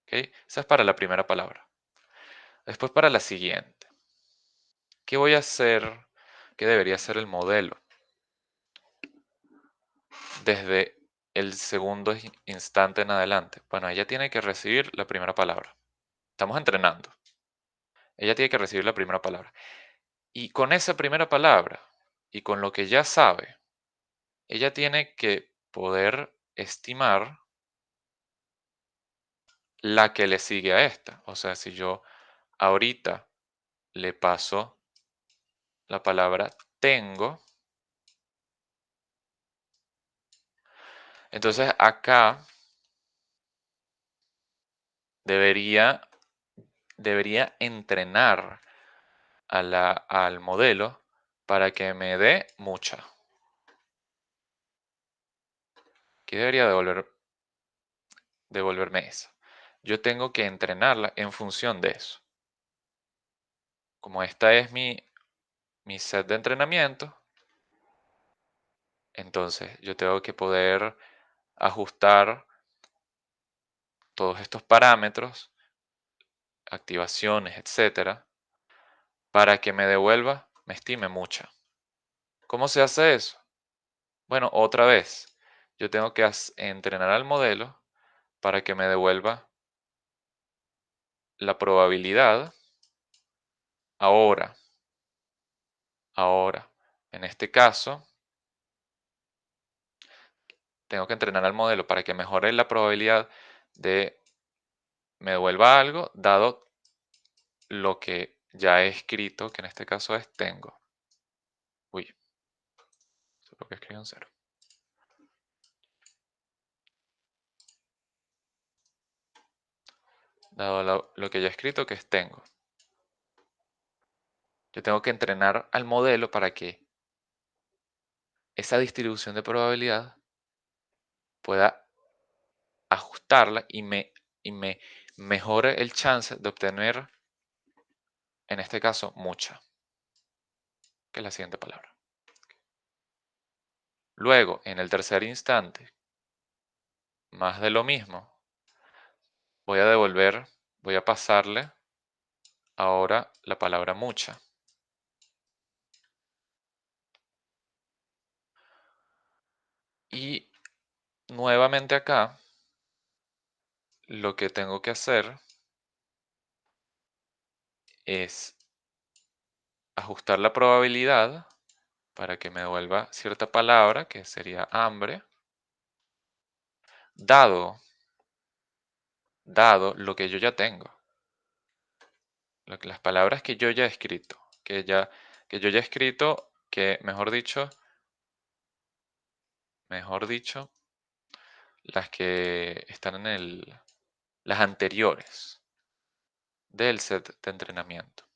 ¿Ok? Esa es para la primera palabra. Después para la siguiente. ¿Qué voy a hacer? que debería ser el modelo desde el segundo instante en adelante. Bueno, ella tiene que recibir la primera palabra. Estamos entrenando. Ella tiene que recibir la primera palabra. Y con esa primera palabra y con lo que ya sabe, ella tiene que poder estimar la que le sigue a esta. O sea, si yo ahorita le paso la palabra tengo, entonces acá debería, debería entrenar al modelo para que me dé mucha. ¿Qué debería devolverme esa? Yo tengo que entrenarla en función de eso. Como esta es mi set de entrenamiento, entonces yo tengo que poder ajustar todos estos parámetros, activaciones, etcétera, para que me devuelva, me estime mucha. ¿Cómo se hace eso? Bueno, otra vez, yo tengo que entrenar al modelo para que me devuelva la probabilidad ahora. Ahora, en este caso, tengo que entrenar al modelo para que mejore la probabilidad de me devuelva algo, dado lo que ya he escrito, que en este caso es tengo. Uy, eso es lo que escribo en cero. Dado lo que ya he escrito, que es tengo. Yo tengo que entrenar al modelo para que esa distribución de probabilidad pueda ajustarla y me mejore el chance de obtener, en este caso, mucha, que es la siguiente palabra. Luego, en el tercer instante, más de lo mismo, voy a pasarle ahora la palabra mucha. Y nuevamente acá, lo que tengo que hacer es ajustar la probabilidad para que me devuelva cierta palabra, que sería hambre, dado, dado lo que yo ya tengo, las palabras que yo ya he escrito, que yo ya he escrito, que mejor dicho, las que están las anteriores del set de entrenamiento.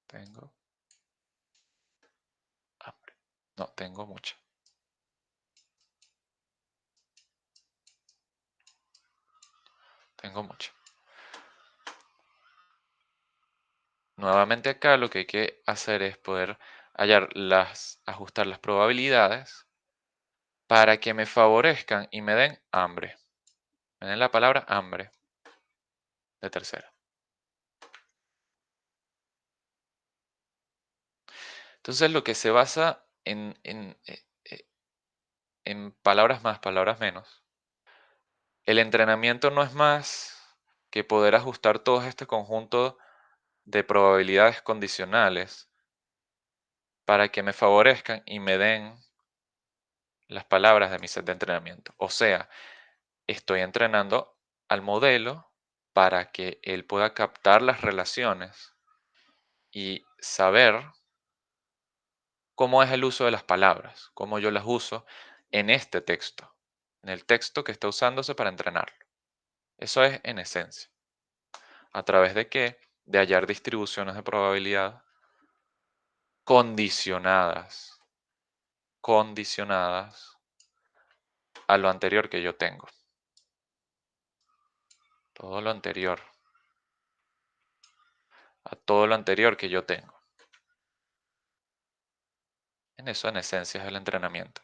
Tengo hambre. No, tengo mucha. Tengo mucha. Nuevamente acá lo que hay que hacer es poder ajustar las probabilidades para que me favorezcan y me den hambre. Me den la palabra hambre de tercera. Entonces lo que se basa en palabras más, palabras menos. El entrenamiento no es más que poder ajustar todo este conjunto de probabilidades condicionales para que me favorezcan y me den las palabras de mi set de entrenamiento. O sea, estoy entrenando al modelo para que él pueda captar las relaciones y saber cómo es el uso de las palabras, cómo yo las uso en este texto, en el texto que está usándose para entrenarlo. Eso es en esencia. ¿A través de qué? De hallar distribuciones de probabilidad condicionadas, condicionadas a lo anterior que yo tengo. Todo lo anterior, a todo lo anterior que yo tengo. En eso en esencia es el entrenamiento.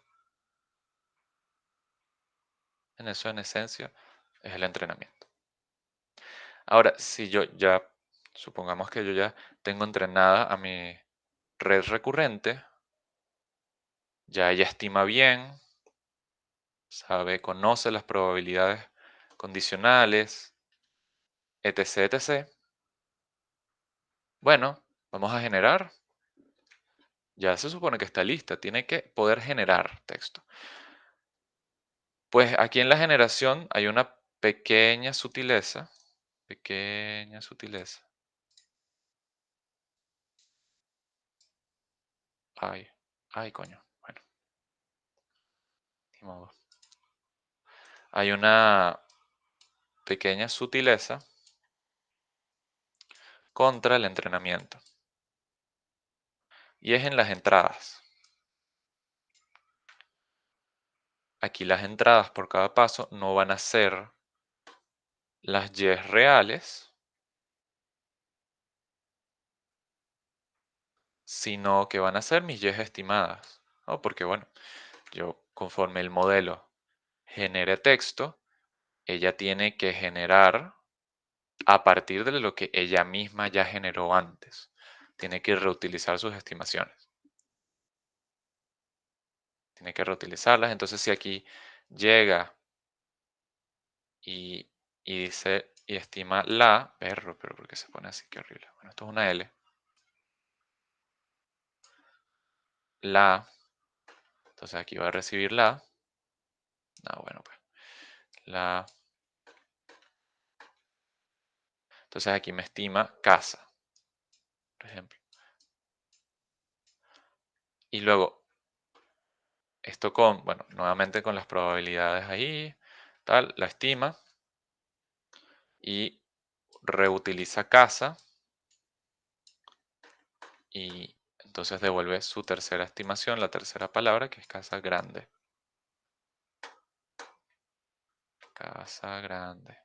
En eso en esencia es el entrenamiento. Ahora, si yo ya, supongamos que yo ya tengo entrenada a mi red recurrente, ya ella estima bien, sabe, conoce las probabilidades condicionales, etc, etc. Bueno, vamos a generar. Ya se supone que está lista, tiene que poder generar texto. Pues aquí en la generación hay una pequeña sutileza. Ay, ay, coño. Bueno, ni modo. Hay una pequeña sutileza contra el entrenamiento. Y es en las entradas. Aquí las entradas por cada paso no van a ser las y reales, sino que van a ser mis y estimadas, ¿no? Porque bueno, yo conforme el modelo genere texto, ella tiene que generar a partir de lo que ella misma ya generó antes. Tiene que reutilizar sus estimaciones. Tiene que reutilizarlas. Entonces, si aquí llega y, y dice y estima la, perro, pero ¿por qué se pone así? Qué horrible. Bueno, esto es una L. La, entonces aquí va a recibir la. No, bueno, pues la. Entonces aquí me estima casa, por ejemplo. Y luego, esto con, bueno, nuevamente con las probabilidades ahí, tal, la estima y reutiliza casa y entonces devuelve su tercera estimación, la tercera palabra, que es casa grande. Casa grande.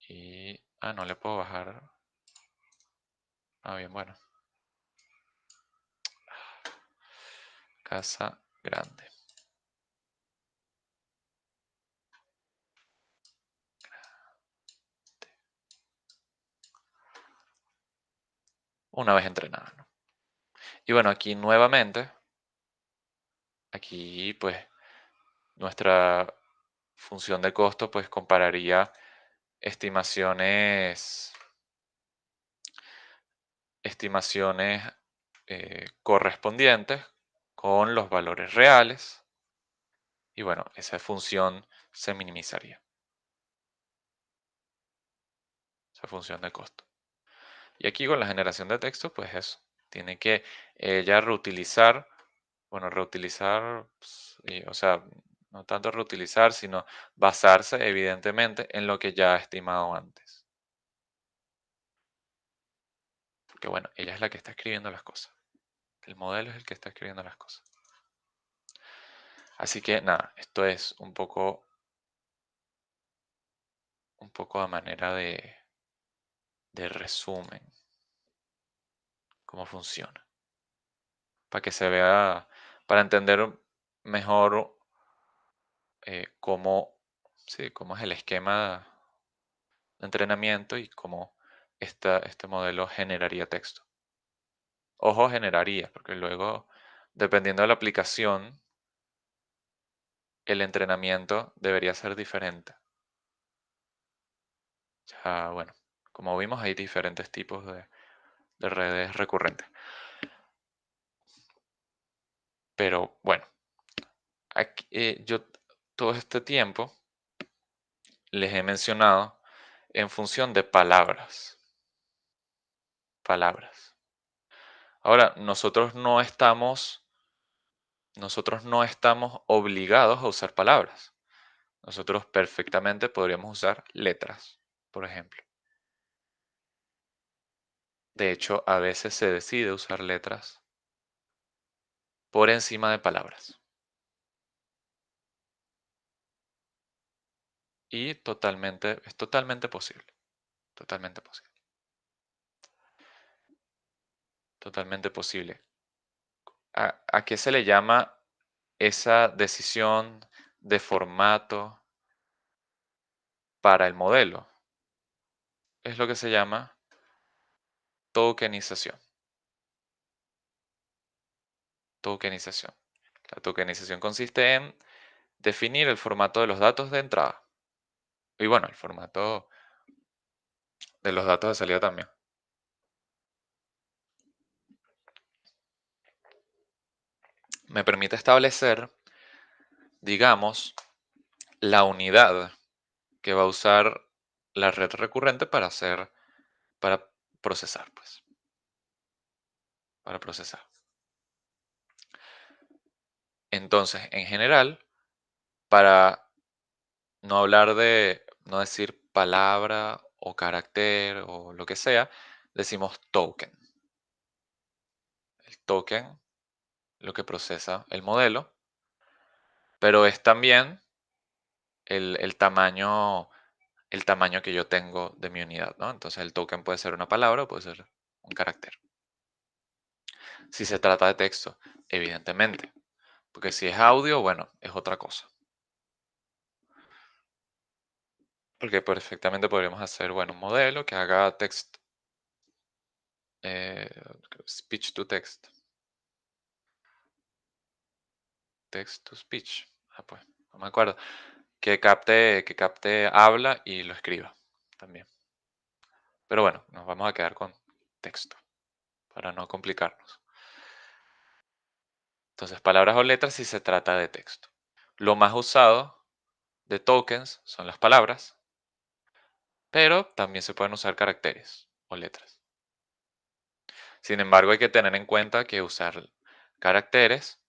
Y, no le puedo bajar. Bien, bueno. Casa grande. Una vez entrenada, ¿no? Y bueno, aquí nuevamente, aquí pues nuestra función de costo pues compararía estimaciones, estimaciones correspondientes con los valores reales. Y bueno, esa función se minimizaría, esa función de costo. Y aquí con la generación de texto, pues eso, tiene que ella reutilizar, bueno, reutilizar, o sea, no tanto reutilizar, sino basarse evidentemente en lo que ya ha estimado antes. Porque bueno, ella es la que está escribiendo las cosas. El modelo es el que está escribiendo las cosas. Así que nada, esto es un poco a manera de resumen, cómo funciona. Para que se vea, para entender mejor cómo, sí, cómo es el esquema de entrenamiento y cómo este modelo generaría texto. Ojo, generaría, porque luego, dependiendo de la aplicación, el entrenamiento debería ser diferente. Ya, bueno, como vimos, hay diferentes tipos de redes recurrentes. Pero bueno, aquí, yo todo este tiempo les he mencionado en función de palabras. Palabras. Ahora, nosotros no estamos obligados a usar palabras. Nosotros perfectamente podríamos usar letras, por ejemplo. De hecho, a veces se decide usar letras por encima de palabras. Y es totalmente posible. Totalmente posible. Totalmente posible. ¿A qué se le llama esa decisión de formato para el modelo? Es lo que se llama tokenización. Tokenización. La tokenización consiste en definir el formato de los datos de entrada. Y bueno, el formato de los datos de salida también. Me permite establecer, digamos, la unidad que va a usar la red recurrente para procesar, pues, para procesar. Entonces, en general, para no decir palabra o carácter o lo que sea, decimos token. El token, lo que procesa el modelo, pero es también el el tamaño que yo tengo de mi unidad, ¿no? Entonces el token puede ser una palabra o puede ser un carácter. Si se trata de texto, evidentemente, porque si es audio, bueno, es otra cosa. Porque perfectamente podríamos hacer, bueno, un modelo que haga eh, speech to text, text to speech. Ah, pues, no me acuerdo. Que capte habla y lo escriba también. Pero bueno, nos vamos a quedar con texto para no complicarnos. Entonces, palabras o letras si se trata de texto. Lo más usado de tokens son las palabras, pero también se pueden usar caracteres o letras. Sin embargo, hay que tener en cuenta que usar caracteres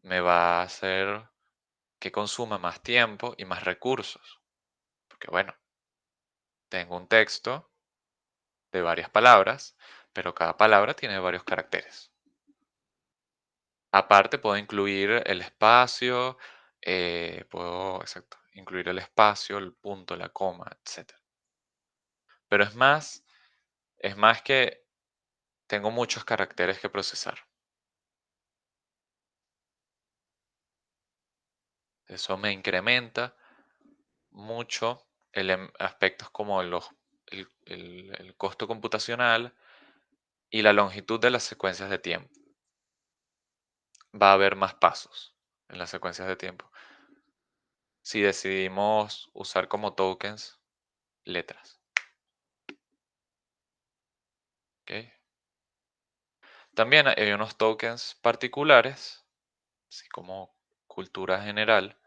me va a hacer que consuma más tiempo y más recursos. Porque bueno, tengo un texto de varias palabras, pero cada palabra tiene varios caracteres. Aparte, puedo incluir el espacio, exacto, incluir el espacio, el punto, la coma, etcétera. Pero es más que tengo muchos caracteres que procesar. Eso me incrementa mucho aspectos como el costo computacional y la longitud de las secuencias de tiempo. Va a haber más pasos en las secuencias de tiempo si decidimos usar como tokens letras. ¿Ok? También hay unos tokens particulares, así como cultura general,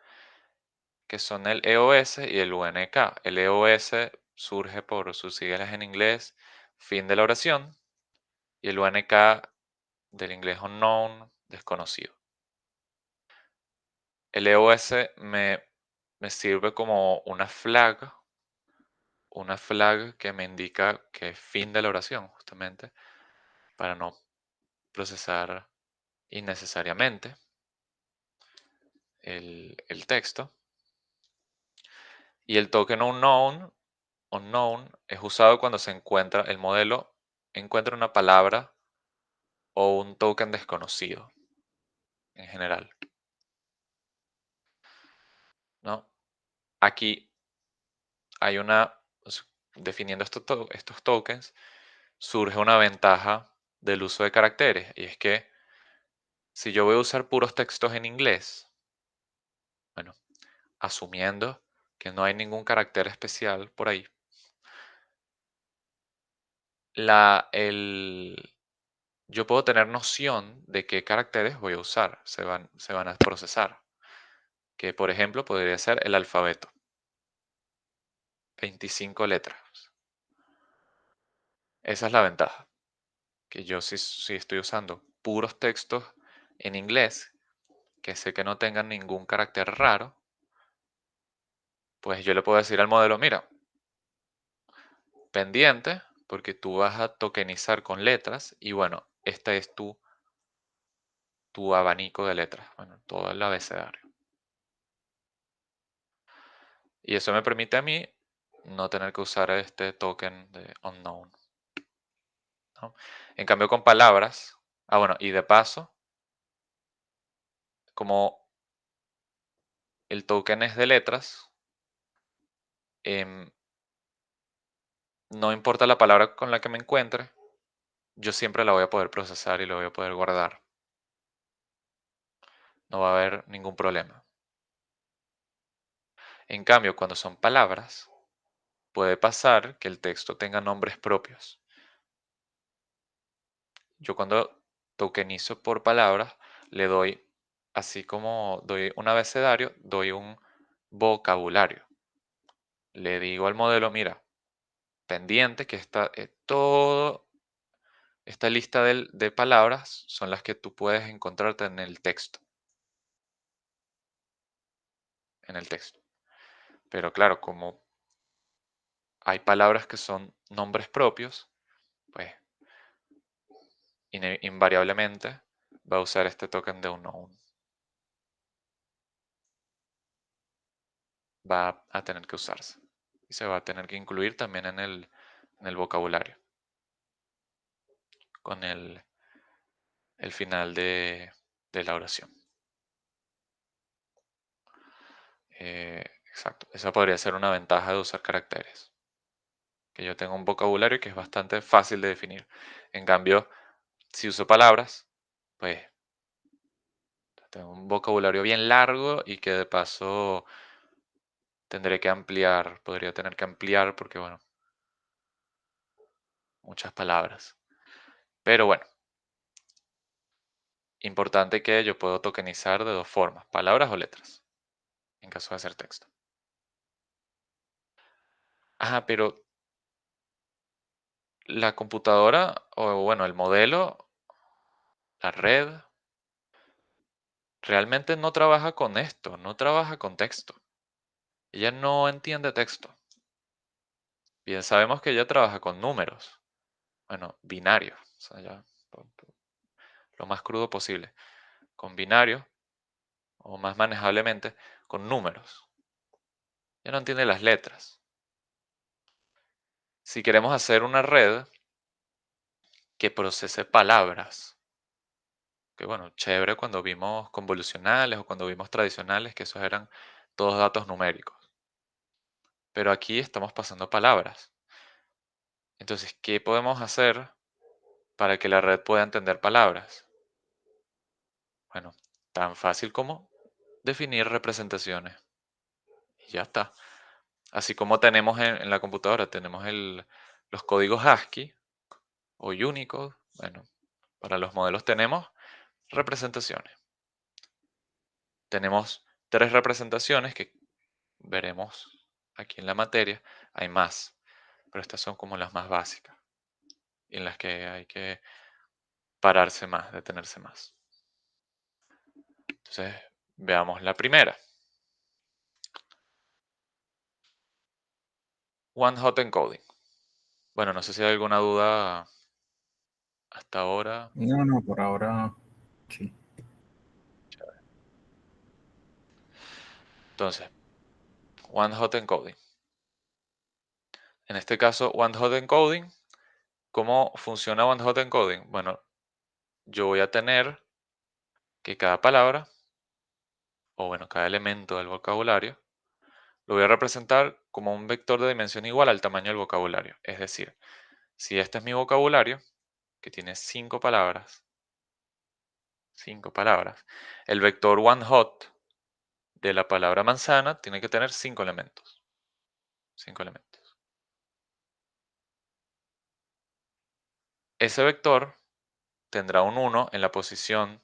que son el EOS y el UNK. El EOS surge por sus siglas en inglés, fin de la oración, y el UNK del inglés unknown, desconocido. El EOS me sirve como una flag que me indica que es fin de la oración, justamente, para no procesar innecesariamente el texto. Y el token unknown es usado cuando el modelo encuentra una palabra o un token desconocido en general, ¿no? Aquí hay definiendo estos tokens, surge una ventaja del uso de caracteres, y es que si yo voy a usar puros textos en inglés, bueno, asumiendo que no hay ningún carácter especial por ahí, la, el, yo puedo tener noción de qué caracteres voy a usar, se van a procesar, que por ejemplo podría ser el alfabeto, 25 letras. Esa es la ventaja, que yo si estoy usando puros textos en inglés, que sé que no tengan ningún carácter raro, pues yo le puedo decir al modelo, mira, pendiente, porque tú vas a tokenizar con letras y bueno, este es tu abanico de letras, bueno, todo el abecedario. Y eso me permite a mí no tener que usar este token de unknown, ¿no? En cambio con palabras, bueno, y de paso, como el token es de letras, em, no importa la palabra con la que me encuentre, yo siempre la voy a poder procesar y la voy a poder guardar. No va a haber ningún problema. En cambio, cuando son palabras, puede pasar que el texto tenga nombres propios. Yo cuando tokenizo por palabras, le doy, así como doy un abecedario, doy un vocabulario. Le digo al modelo, mira, pendiente que todo esta lista de palabras son las que tú puedes encontrarte en el texto. Pero claro, como hay palabras que son nombres propios, pues invariablemente va a usar este token de unknown. Va a tener que usarse. Y se va a tener que incluir también en el vocabulario, con el final de la oración. Exacto. Esa podría ser una ventaja de usar caracteres. Que yo tengo un vocabulario que es bastante fácil de definir. En cambio, si uso palabras, pues tengo un vocabulario bien largo y que de paso tendré que ampliar, podría tener que ampliar porque, bueno, muchas palabras. Pero bueno, importante que yo puedo tokenizar de dos formas, palabras o letras, en caso de hacer texto. Ajá, pero la computadora, o bueno, el modelo, la red, realmente no trabaja con esto, no trabaja con texto. Ella no entiende texto. Bien, sabemos que ella trabaja con números, bueno, binarios, o sea, ya, lo más crudo posible, con binarios, o más manejablemente, con números. Ella no entiende las letras. Si queremos hacer una red que procese palabras, que bueno, chévere cuando vimos convolucionales o cuando vimos tradicionales, que esos eran todos datos numéricos. Pero aquí estamos pasando palabras. Entonces, ¿qué podemos hacer para que la red pueda entender palabras? Bueno, tan fácil como definir representaciones. Y ya está. Así como tenemos en la computadora, tenemos los códigos ASCII o Unicode. Bueno, para los modelos tenemos representaciones. Tenemos tres representaciones que veremos aquí en la materia. Hay más, pero estas son como las más básicas y en las que hay que pararse más, detenerse más. Entonces, veamos la primera. One Hot Encoding. Bueno, no sé si hay alguna duda hasta ahora. No, no, por ahora sí. Entonces, One Hot Encoding. En este caso, One Hot Encoding. ¿Cómo funciona One Hot Encoding? Bueno, yo voy a tener que cada palabra, o bueno, cada elemento del vocabulario, lo voy a representar como un vector de dimensión igual al tamaño del vocabulario. Es decir, si este es mi vocabulario, que tiene cinco palabras, el vector one hot de la palabra manzana tiene que tener cinco elementos. Cinco elementos. Ese vector tendrá un 1 en la posición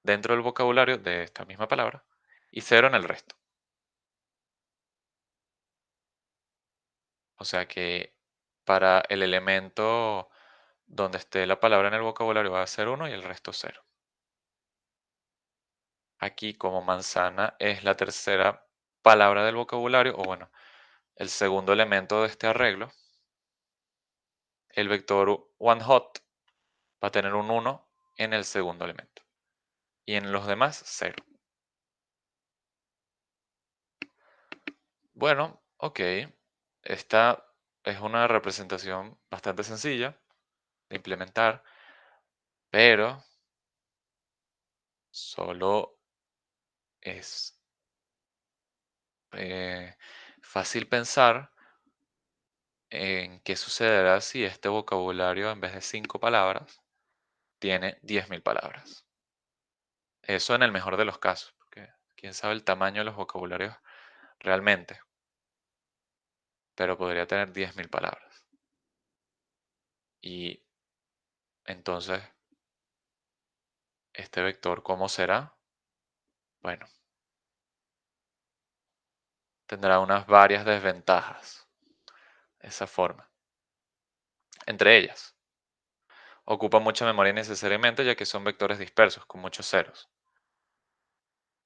dentro del vocabulario de esta misma palabra y cero en el resto. O sea que para el elemento donde esté la palabra en el vocabulario va a ser uno y el resto cero. Aquí como manzana es la tercera palabra del vocabulario, o bueno, el segundo elemento de este arreglo, el vector oneHot va a tener un 1 en el segundo elemento. Y en los demás, cero. Bueno, ok. Esta es una representación bastante sencilla de implementar, pero solo es fácil pensar en qué sucederá si este vocabulario, en vez de 5 palabras, tiene 10.000 palabras. Eso en el mejor de los casos, porque quién sabe el tamaño de los vocabularios realmente, pero podría tener 10.000 palabras. Y entonces, este vector, ¿cómo será? Bueno, tendrá unas varias desventajas, esa forma. Entre ellas, ocupa mucha memoria innecesariamente ya que son vectores dispersos con muchos ceros.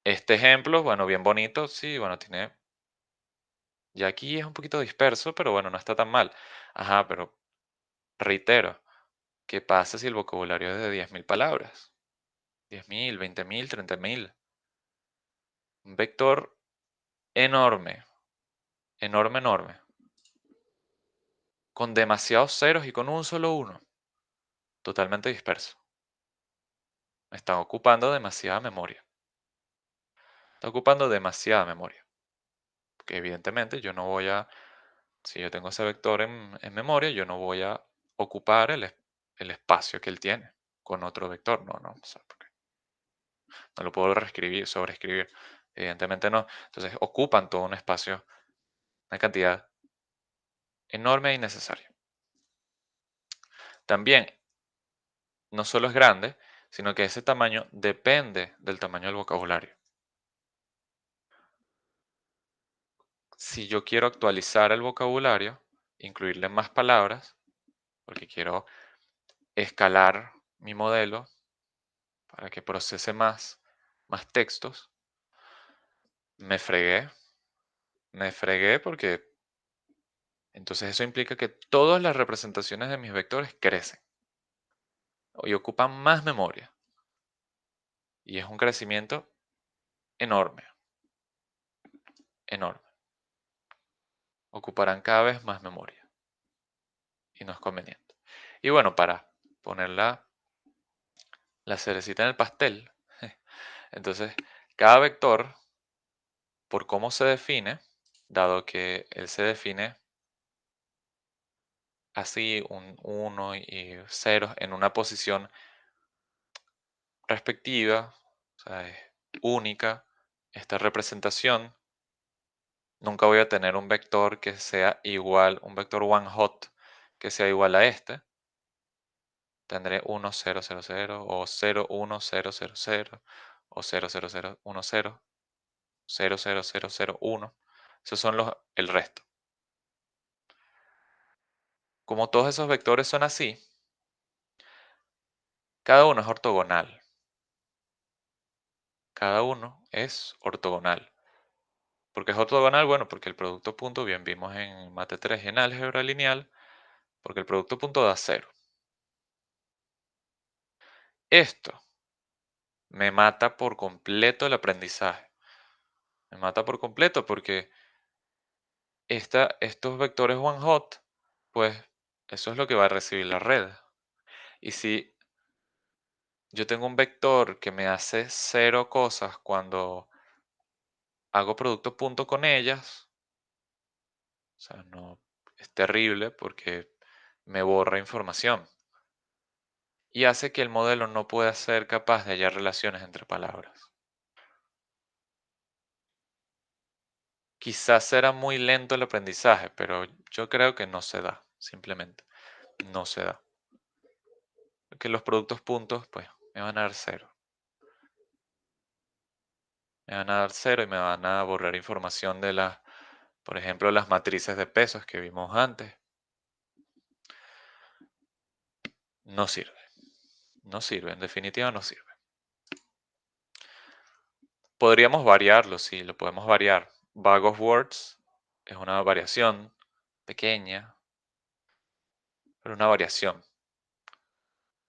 Este ejemplo, bueno, bien bonito, sí, bueno, tiene, ya aquí es un poquito disperso, pero bueno, no está tan mal. Ajá, pero reitero, ¿qué pasa si el vocabulario es de 10.000 palabras? 10.000, 20.000, 30.000. Un vector enorme, enorme, enorme, con demasiados ceros y con un solo uno, totalmente disperso. Me está ocupando demasiada memoria. Está ocupando demasiada memoria. Porque evidentemente yo no voy a, si yo tengo ese vector en memoria, yo no voy a ocupar el espacio que él tiene con otro vector. No, no, o sea, porque no lo puedo reescribir, sobreescribir. Evidentemente no. Entonces ocupan todo un espacio, una cantidad enorme e innecesaria. También, no solo es grande, sino que ese tamaño depende del tamaño del vocabulario. Si yo quiero actualizar el vocabulario, incluirle más palabras, porque quiero escalar mi modelo para que procese más textos, me fregué, me fregué porque entonces eso implica que todas las representaciones de mis vectores crecen y ocupan más memoria. Y es un crecimiento enorme, enorme. Ocuparán cada vez más memoria y no es conveniente. Y bueno, para poner la cerecita en el pastel, entonces cada vector, por cómo se define, dado que él se define así, un uno y ceros en una posición respectiva, o sea, es única esta representación. Nunca voy a tener un vector que sea igual, un vector one hot que sea igual a este. Tendré 1, 0, 0, 0 o 0, 1, 0, 0, 0 o 0, 0, 0, 1, 0, 0, 0, 0, 0, 1. Esos son el resto. Como todos esos vectores son así, cada uno es ortogonal. Cada uno es ortogonal. ¿Por qué es ortogonal? Bueno, porque el producto punto, bien vimos en Mate 3 y en álgebra lineal, porque el producto punto da cero. Esto me mata por completo el aprendizaje. Me mata por completo porque estos vectores one hot, pues eso es lo que va a recibir la red. Y si yo tengo un vector que me hace cero cosas cuando hago producto punto con ellas, o sea, no, es terrible porque me borra información y hace que el modelo no pueda ser capaz de hallar relaciones entre palabras. Quizás será muy lento el aprendizaje, pero yo creo que no se da, simplemente no se da. Porque los productos puntos, pues, me van a dar cero. Me van a dar cero y me van a borrar información de las, por ejemplo, las matrices de pesos que vimos antes. No sirve, no sirve, en definitiva no sirve. Podríamos variarlo, sí, lo podemos variar. Bag of words es una variación pequeña, pero una variación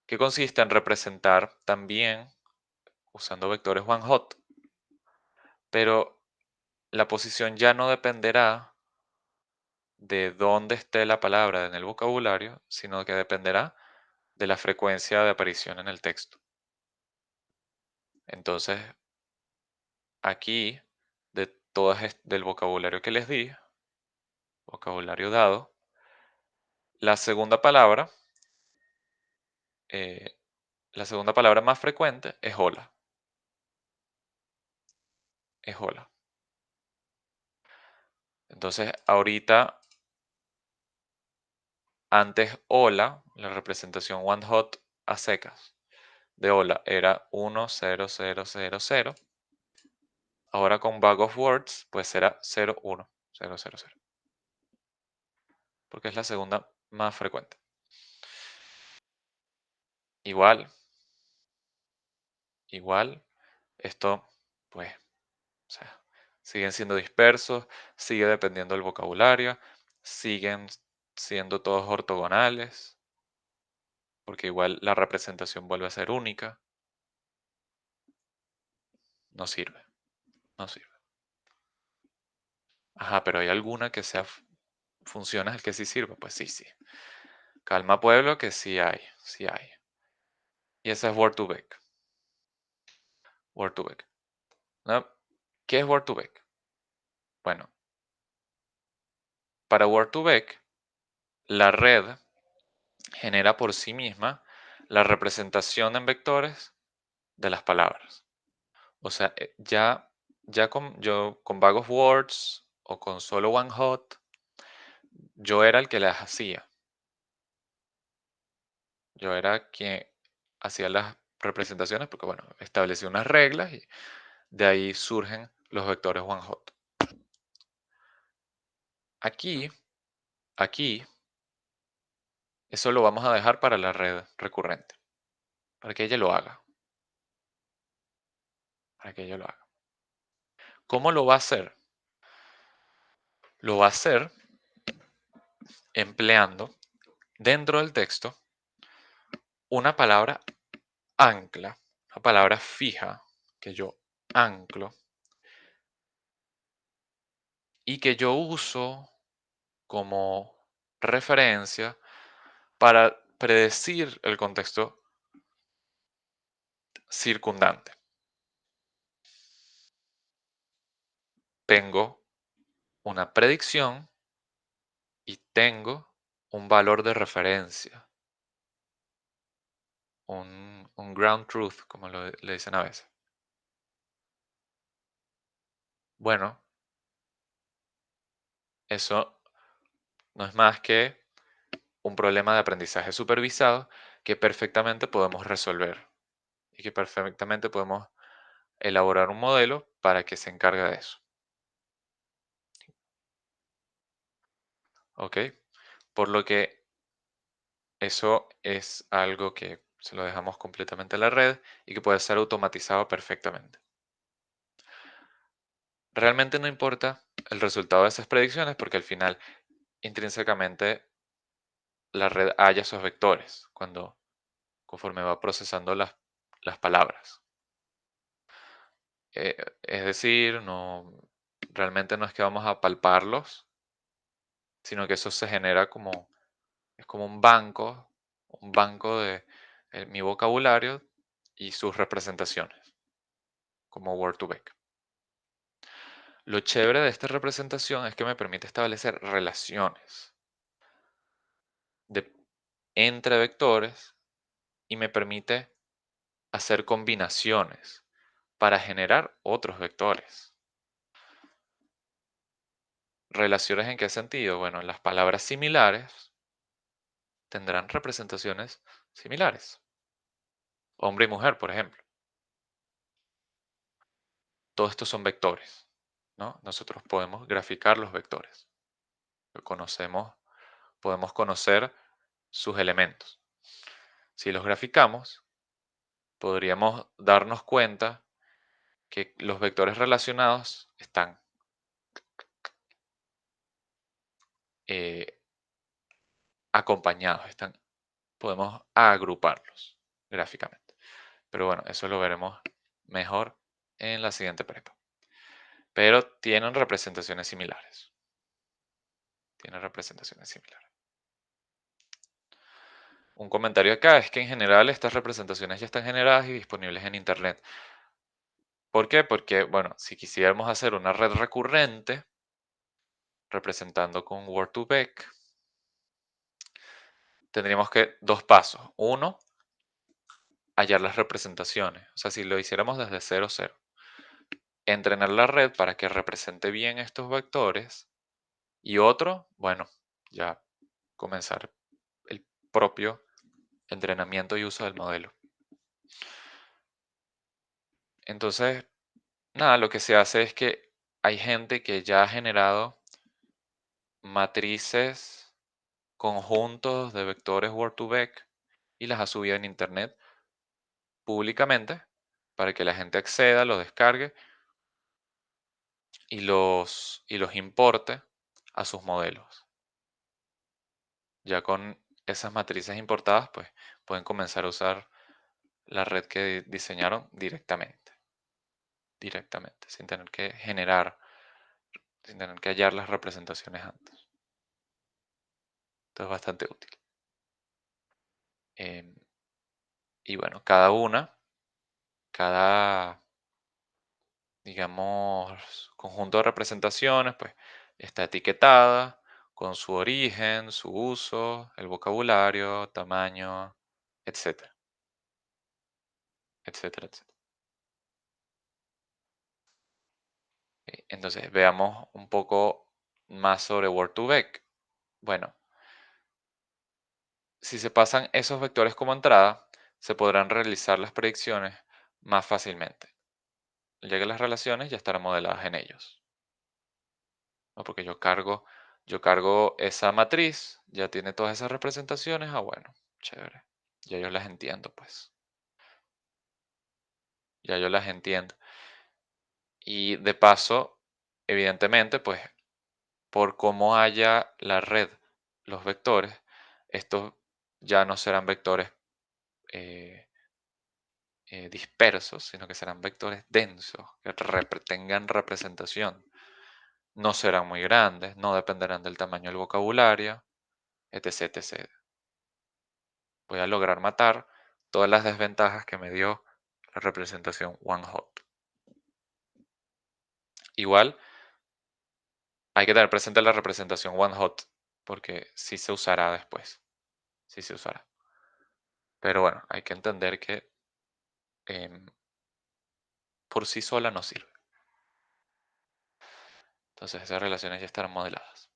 que consiste en representar también usando vectores one hot, pero la posición ya no dependerá de dónde esté la palabra en el vocabulario, sino que dependerá de la frecuencia de aparición en el texto. Entonces, aquí, del vocabulario que les di, vocabulario dado, La segunda palabra, eh, la segunda palabra más frecuente es hola. Es hola. Entonces, ahorita, antes hola, la representación one hot a secas de hola era 1, 0, 0, 0, 0. Ahora con bag of words, pues será 0, 1, 0, 0, 0. Porque es la segunda más frecuente. Igual, esto, pues, o sea, siguen siendo dispersos, sigue dependiendo del vocabulario, siguen siendo todos ortogonales, porque igual la representación vuelve a ser única. No sirve, no sirve. Ajá, pero hay alguna que sea funciona el que sí sirva, pues sí, sí. Calma pueblo que sí hay, sí hay. Y esa es Word2Vec. Word2Vec. ¿No? ¿Qué es Word2Vec? Bueno, para Word2Vec, la red genera por sí misma la representación en vectores de las palabras. O sea, ya con Bag of Words o con solo One Hot, yo era el que las hacía. Yo era quien hacía las representaciones porque, bueno, establecí unas reglas y de ahí surgen los vectores One Hot. Aquí, aquí, eso lo vamos a dejar para la red recurrente, para que ella lo haga, para que ella lo haga. ¿Cómo lo va a hacer? Lo va a hacer empleando dentro del texto una palabra ancla, una palabra fija que yo anclo y que yo uso como referencia para predecir el contexto circundante. Tengo una predicción y tengo un valor de referencia, un ground truth, como le dicen a veces. Bueno, eso no es más que un problema de aprendizaje supervisado que perfectamente podemos resolver y que perfectamente podemos elaborar un modelo para que se encargue de eso. ¿Ok? Por lo que eso es algo que se lo dejamos completamente a la red y que puede ser automatizado perfectamente. Realmente no importa el resultado de esas predicciones porque al final intrínsecamente la red halla esos vectores conforme va procesando las palabras. Es decir, realmente no es que vamos a palparlos, sino que eso se genera es como un banco de mi vocabulario y sus representaciones, como Word2Vec. Lo chévere de esta representación es que me permite establecer relaciones de- entre vectores y me permite hacer combinaciones para generar otros vectores. ¿Relaciones en qué sentido? Bueno, las palabras similares tendrán representaciones similares. Hombre y mujer, por ejemplo. Todos estos son vectores, ¿no? Nosotros podemos graficar los vectores. Conocemos, podemos conocer sus elementos. Si los graficamos, podríamos darnos cuenta que los vectores relacionados están eh, acompañados, podemos agruparlos gráficamente. Pero bueno, eso lo veremos mejor en la siguiente prepa. Pero tienen representaciones similares. Tienen representaciones similares. Un comentario acá es que en general estas representaciones ya están generadas y disponibles en Internet. ¿Por qué? Porque, bueno, si quisiéramos hacer una red recurrente representando con Word2Vec, tendríamos que dos pasos. Uno, hallar las representaciones. O sea, si lo hiciéramos desde cero, cero. Entrenar la red para que represente bien estos vectores. Y otro, bueno, ya comenzar el propio entrenamiento y uso del modelo. Entonces, nada, lo que se hace es que hay gente que ya ha generado matrices, conjuntos de vectores Word2Vec y las ha subido en internet públicamente para que la gente acceda, los descargue y los importe a sus modelos. Ya con esas matrices importadas, pues pueden comenzar a usar la red que diseñaron directamente, sin tener que generar, sin tener que hallar las representaciones antes. Esto es bastante útil. Em, y bueno, cada, digamos, conjunto de representaciones, pues está etiquetada con su origen, su uso, el vocabulario, tamaño, etcétera, etcétera, etcétera. Entonces, veamos un poco más sobre Word2Vec. Bueno, si se pasan esos vectores como entrada, se podrán realizar las predicciones más fácilmente, ya que las relaciones ya estarán modeladas en ellos, ¿no? Porque yo cargo esa matriz, ya tiene todas esas representaciones, bueno, chévere, ya yo las entiendo, pues, ya yo las entiendo. Y de paso, evidentemente, pues, por cómo haya la red, los vectores, estos ya no serán vectores eh, dispersos, sino que serán vectores densos, que tengan representación. No serán muy grandes, no dependerán del tamaño del vocabulario, etc, etc. Voy a lograr matar todas las desventajas que me dio la representación one hot. Igual, hay que tener presente la representación one hot, porque sí se usará después, sí se usará. Pero bueno, hay que entender que em, por sí sola no sirve. Entonces esas relaciones ya estarán modeladas.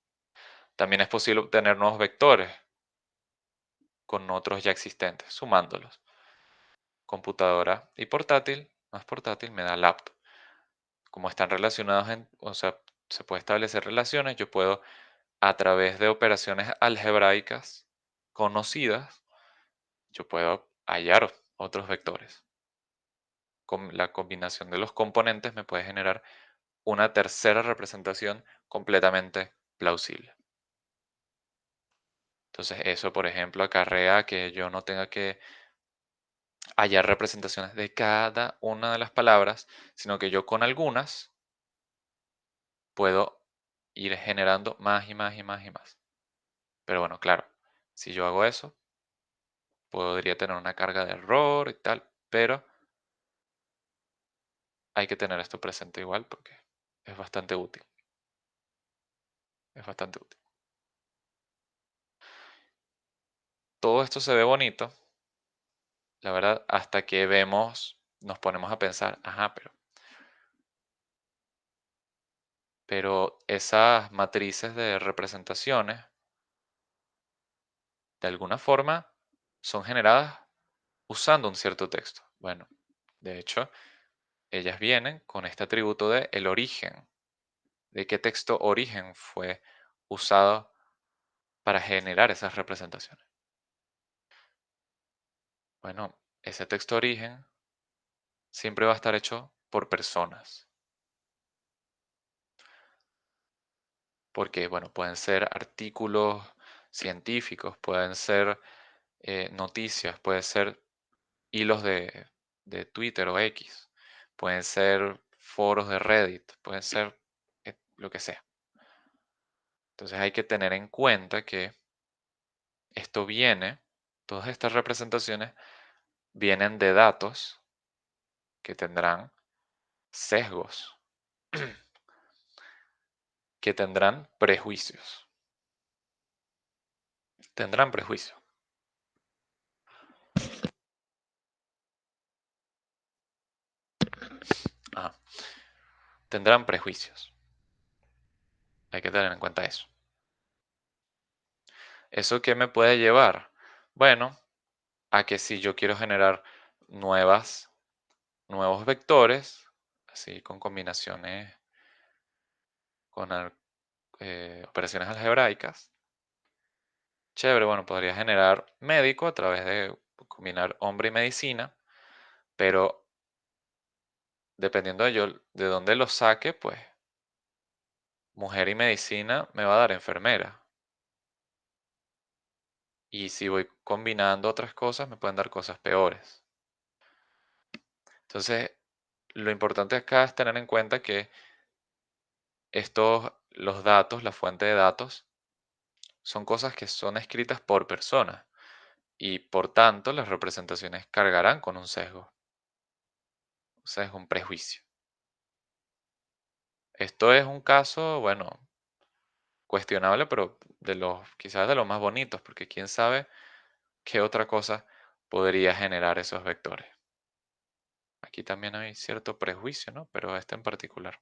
También es posible obtener nuevos vectores con otros ya existentes, sumándolos. Computadora y portátil, más portátil me da laptop. Como están relacionados o sea, se puede establecer relaciones, yo puedo a través de operaciones algebraicas conocidas, yo puedo hallar otros vectores. Con la combinación de los componentes me puede generar una tercera representación completamente plausible. Entonces eso, por ejemplo, acarrea que yo no tenga que hallar representaciones de cada una de las palabras, sino que yo con algunas puedo ir generando más y más y más y más. Pero bueno, claro, si yo hago eso, podría tener una carga de error y tal, pero hay que tener esto presente igual porque es bastante útil. Es bastante útil. Todo esto se ve bonito, la verdad, hasta que nos ponemos a pensar, ajá, pero esas matrices de representaciones, de alguna forma, son generadas usando un cierto texto. Bueno, de hecho, ellas vienen con este atributo de el origen, de qué texto origen fue usado para generar esas representaciones. Bueno, ese texto origen siempre va a estar hecho por personas, porque, bueno, pueden ser artículos científicos, pueden ser noticias, pueden ser hilos de Twitter o X, pueden ser foros de Reddit, pueden ser lo que sea. Entonces hay que tener en cuenta que esto todas estas representaciones vienen de datos que tendrán sesgos, que tendrán prejuicios. Tendrán prejuicios. tendrán prejuicios. Hay que tener en cuenta eso. ¿Eso qué me puede llevar? Bueno, a que si yo quiero generar nuevos vectores, así con combinaciones, con operaciones algebraicas, chévere, bueno, podría generar médico a través de combinar hombre y medicina, pero dependiendo de dónde lo saque, pues mujer y medicina me va a dar enfermera. Y si voy combinando otras cosas, me pueden dar cosas peores. Entonces, lo importante acá es tener en cuenta que los datos, la fuente de datos, son cosas que son escritas por personas y por tanto las representaciones cargarán con un sesgo, un prejuicio. Esto es un caso, bueno, cuestionable, pero quizás de los más bonitos, porque quién sabe qué otra cosa podría generar esos vectores. Aquí también hay cierto prejuicio, ¿no? Pero este en particular.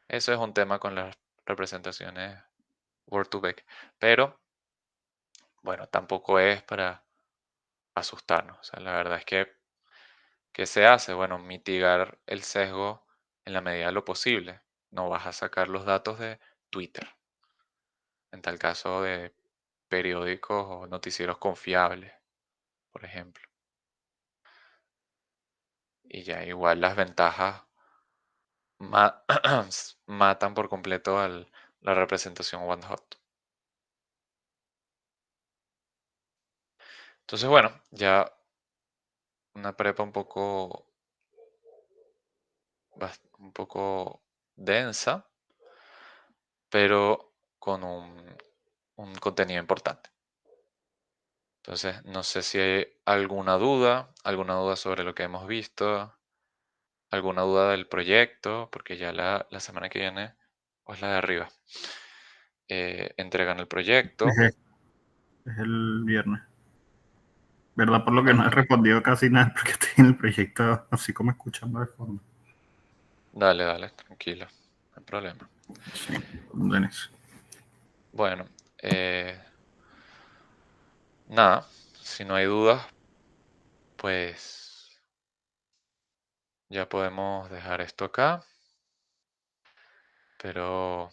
Eso es un tema con las representaciones Word2Vec. Pero, bueno, tampoco es para asustarnos. O sea, la verdad es que, ¿qué se hace? Bueno, mitigar el sesgo en la medida de lo posible. No vas a sacar los datos de Twitter, en tal caso de periódicos o noticieros confiables, por ejemplo. Y ya igual las ventajas ma- matan por completo la representación one hot. Entonces, bueno, ya una prepa un poco densa, pero con un contenido importante. Entonces, no sé si hay alguna duda sobre lo que hemos visto, alguna duda del proyecto, porque ya la semana que viene, o es la de arriba, entregan el proyecto. Es, el- es el viernes. ¿Verdad? Por lo que Ah, no he respondido casi nada, porque estoy en el proyecto así como escuchando de fondo. dale, dale, tranquilo, no hay problema. Sí, Denis. Bueno, nada, si no hay dudas, pues ya podemos dejar esto acá, pero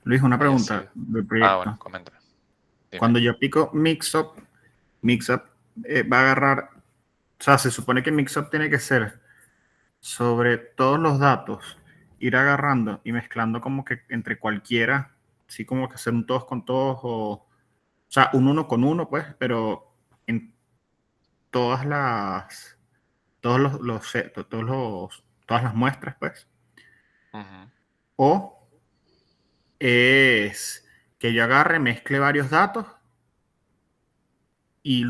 Luis, una haya pregunta sido. del Ah, bueno, proyecto. coméntame, dime. Cuando yo pico Mixup va a agarrar, o sea, se supone que Mixup tiene que ser sobre todos los datos, ir agarrando y mezclando como que entre cualquiera, así como que hacer un todos con todos, o sea, un uno con uno, pues, pero en todas todas las muestras, pues. Ujú. O es que yo agarre, mezcle varios datos y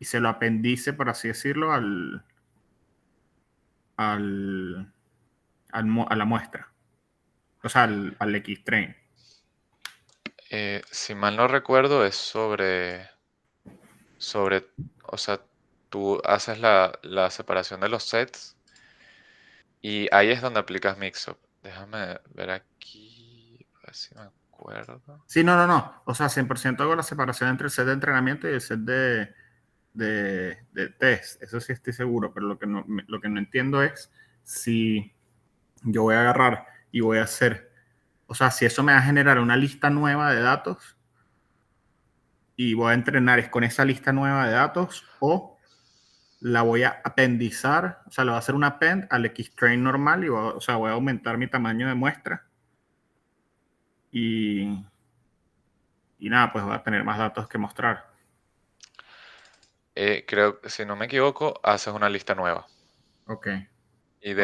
se lo apendice, por así decirlo, al, a la muestra, o sea, al X-Train. Si mal no recuerdo, es sobre, o sea, tú haces la separación de los sets y ahí es donde aplicas Mixup. Déjame ver aquí, a ver si me acuerdo. Sí, no, no, no. O sea, 100% hago la separación entre el set de entrenamiento y el set de test. Eso sí estoy seguro, pero lo que no entiendo es si yo voy a agarrar y voy a hacer, o sea, si eso me va a generar una lista nueva de datos y voy a entrenar es con esa lista nueva de datos o la voy a apendizar, o sea, le voy a hacer un append al X-Train normal o sea, voy a aumentar mi tamaño de muestra y, y nada, pues voy a tener más datos que mostrar. Creo que si no me equivoco, haces una lista nueva Ok, y ok,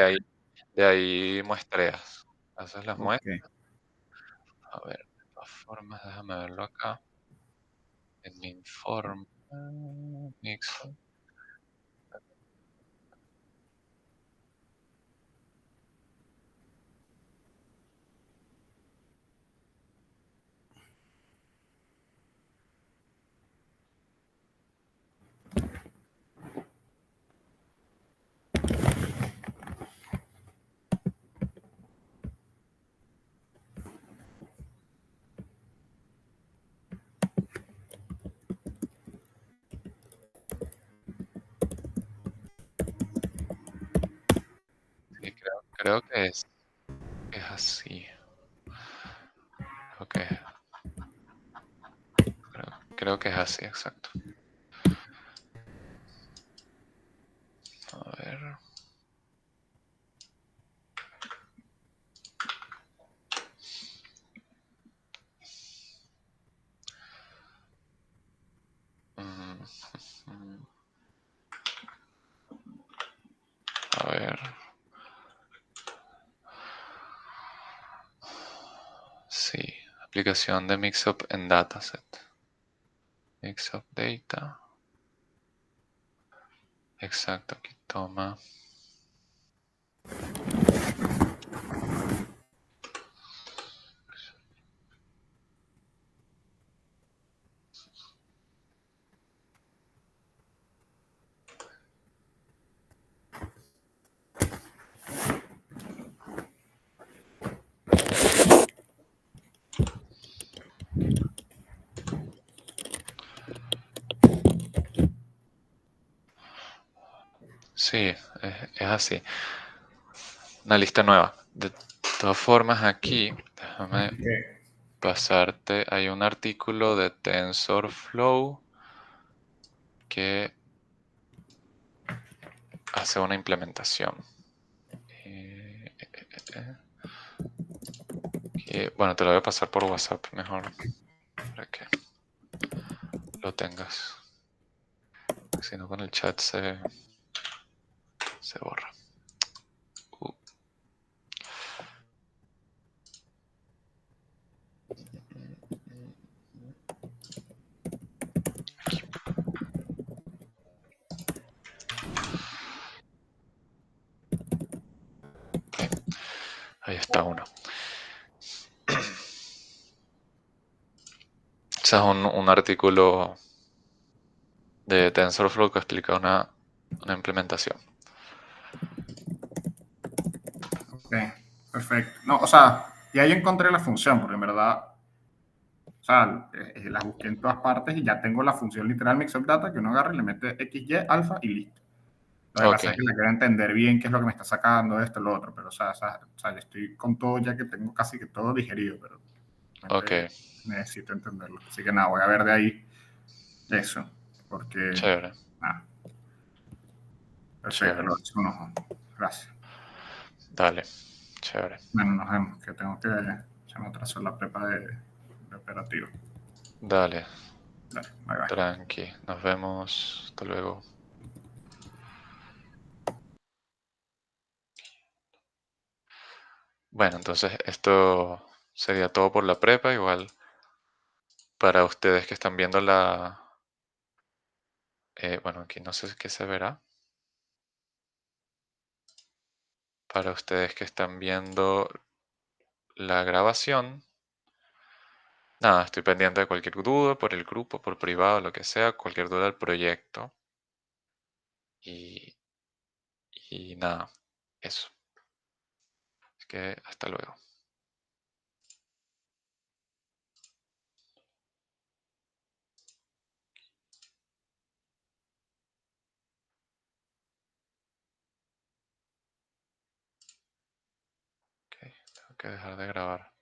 de ahí muestreas. Haces las ok. muestras. A ver, de todas formas, déjame verlo acá en mi informe. Mixup. creo que es así. Ok, creo que es así, exacto. A ver. Mm, mm, A ver. Sí, aplicación de Mixup en Dataset. Mixup Data. Exacto, aquí toma. Sí, es así. Una lista nueva. De todas formas, aquí, déjame Ok. pasarte. Hay un artículo de TensorFlow que hace una implementación. Eh, bueno, te lo voy a pasar por WhatsApp mejor para que lo tengas. Si no, con el chat se borra. Uh, Aquí. Ok, ahí está uno. Ese es un artículo de TensorFlow que explica una implementación. Ok, perfecto. No, o sea, y ahí encontré la función, porque en verdad, o sea, las busqué en todas partes y ya tengo la función literal Mixup Data que uno agarra y le mete XY, alfa y listo. Lo que Ok, pasa es que la quiero entender bien qué es lo que me está sacando, esto, lo otro, pero o sea, yo estoy con todo ya que tengo casi que todo digerido, pero ok, realmente necesito entenderlo. Así que nada, voy a ver de ahí eso, porque, chévere, nada, perfecto, chévere. lo echo un ojo. Gracias. Dale, chévere. Bueno, nos vemos, que tengo que, se me atrasó la prepa de operativo. Dale, Dale, bye bye. tranqui. Nos vemos. Hasta luego. Bueno, entonces esto sería todo por la prepa. Igual para ustedes que están viendo bueno, aquí no sé qué se verá. Para ustedes que están viendo la grabación, nada, estoy pendiente de cualquier duda por el grupo, por privado, lo que sea, cualquier duda del proyecto. Y, y nada, eso. Así que hasta luego. Ok, tengo que dejar de grabar.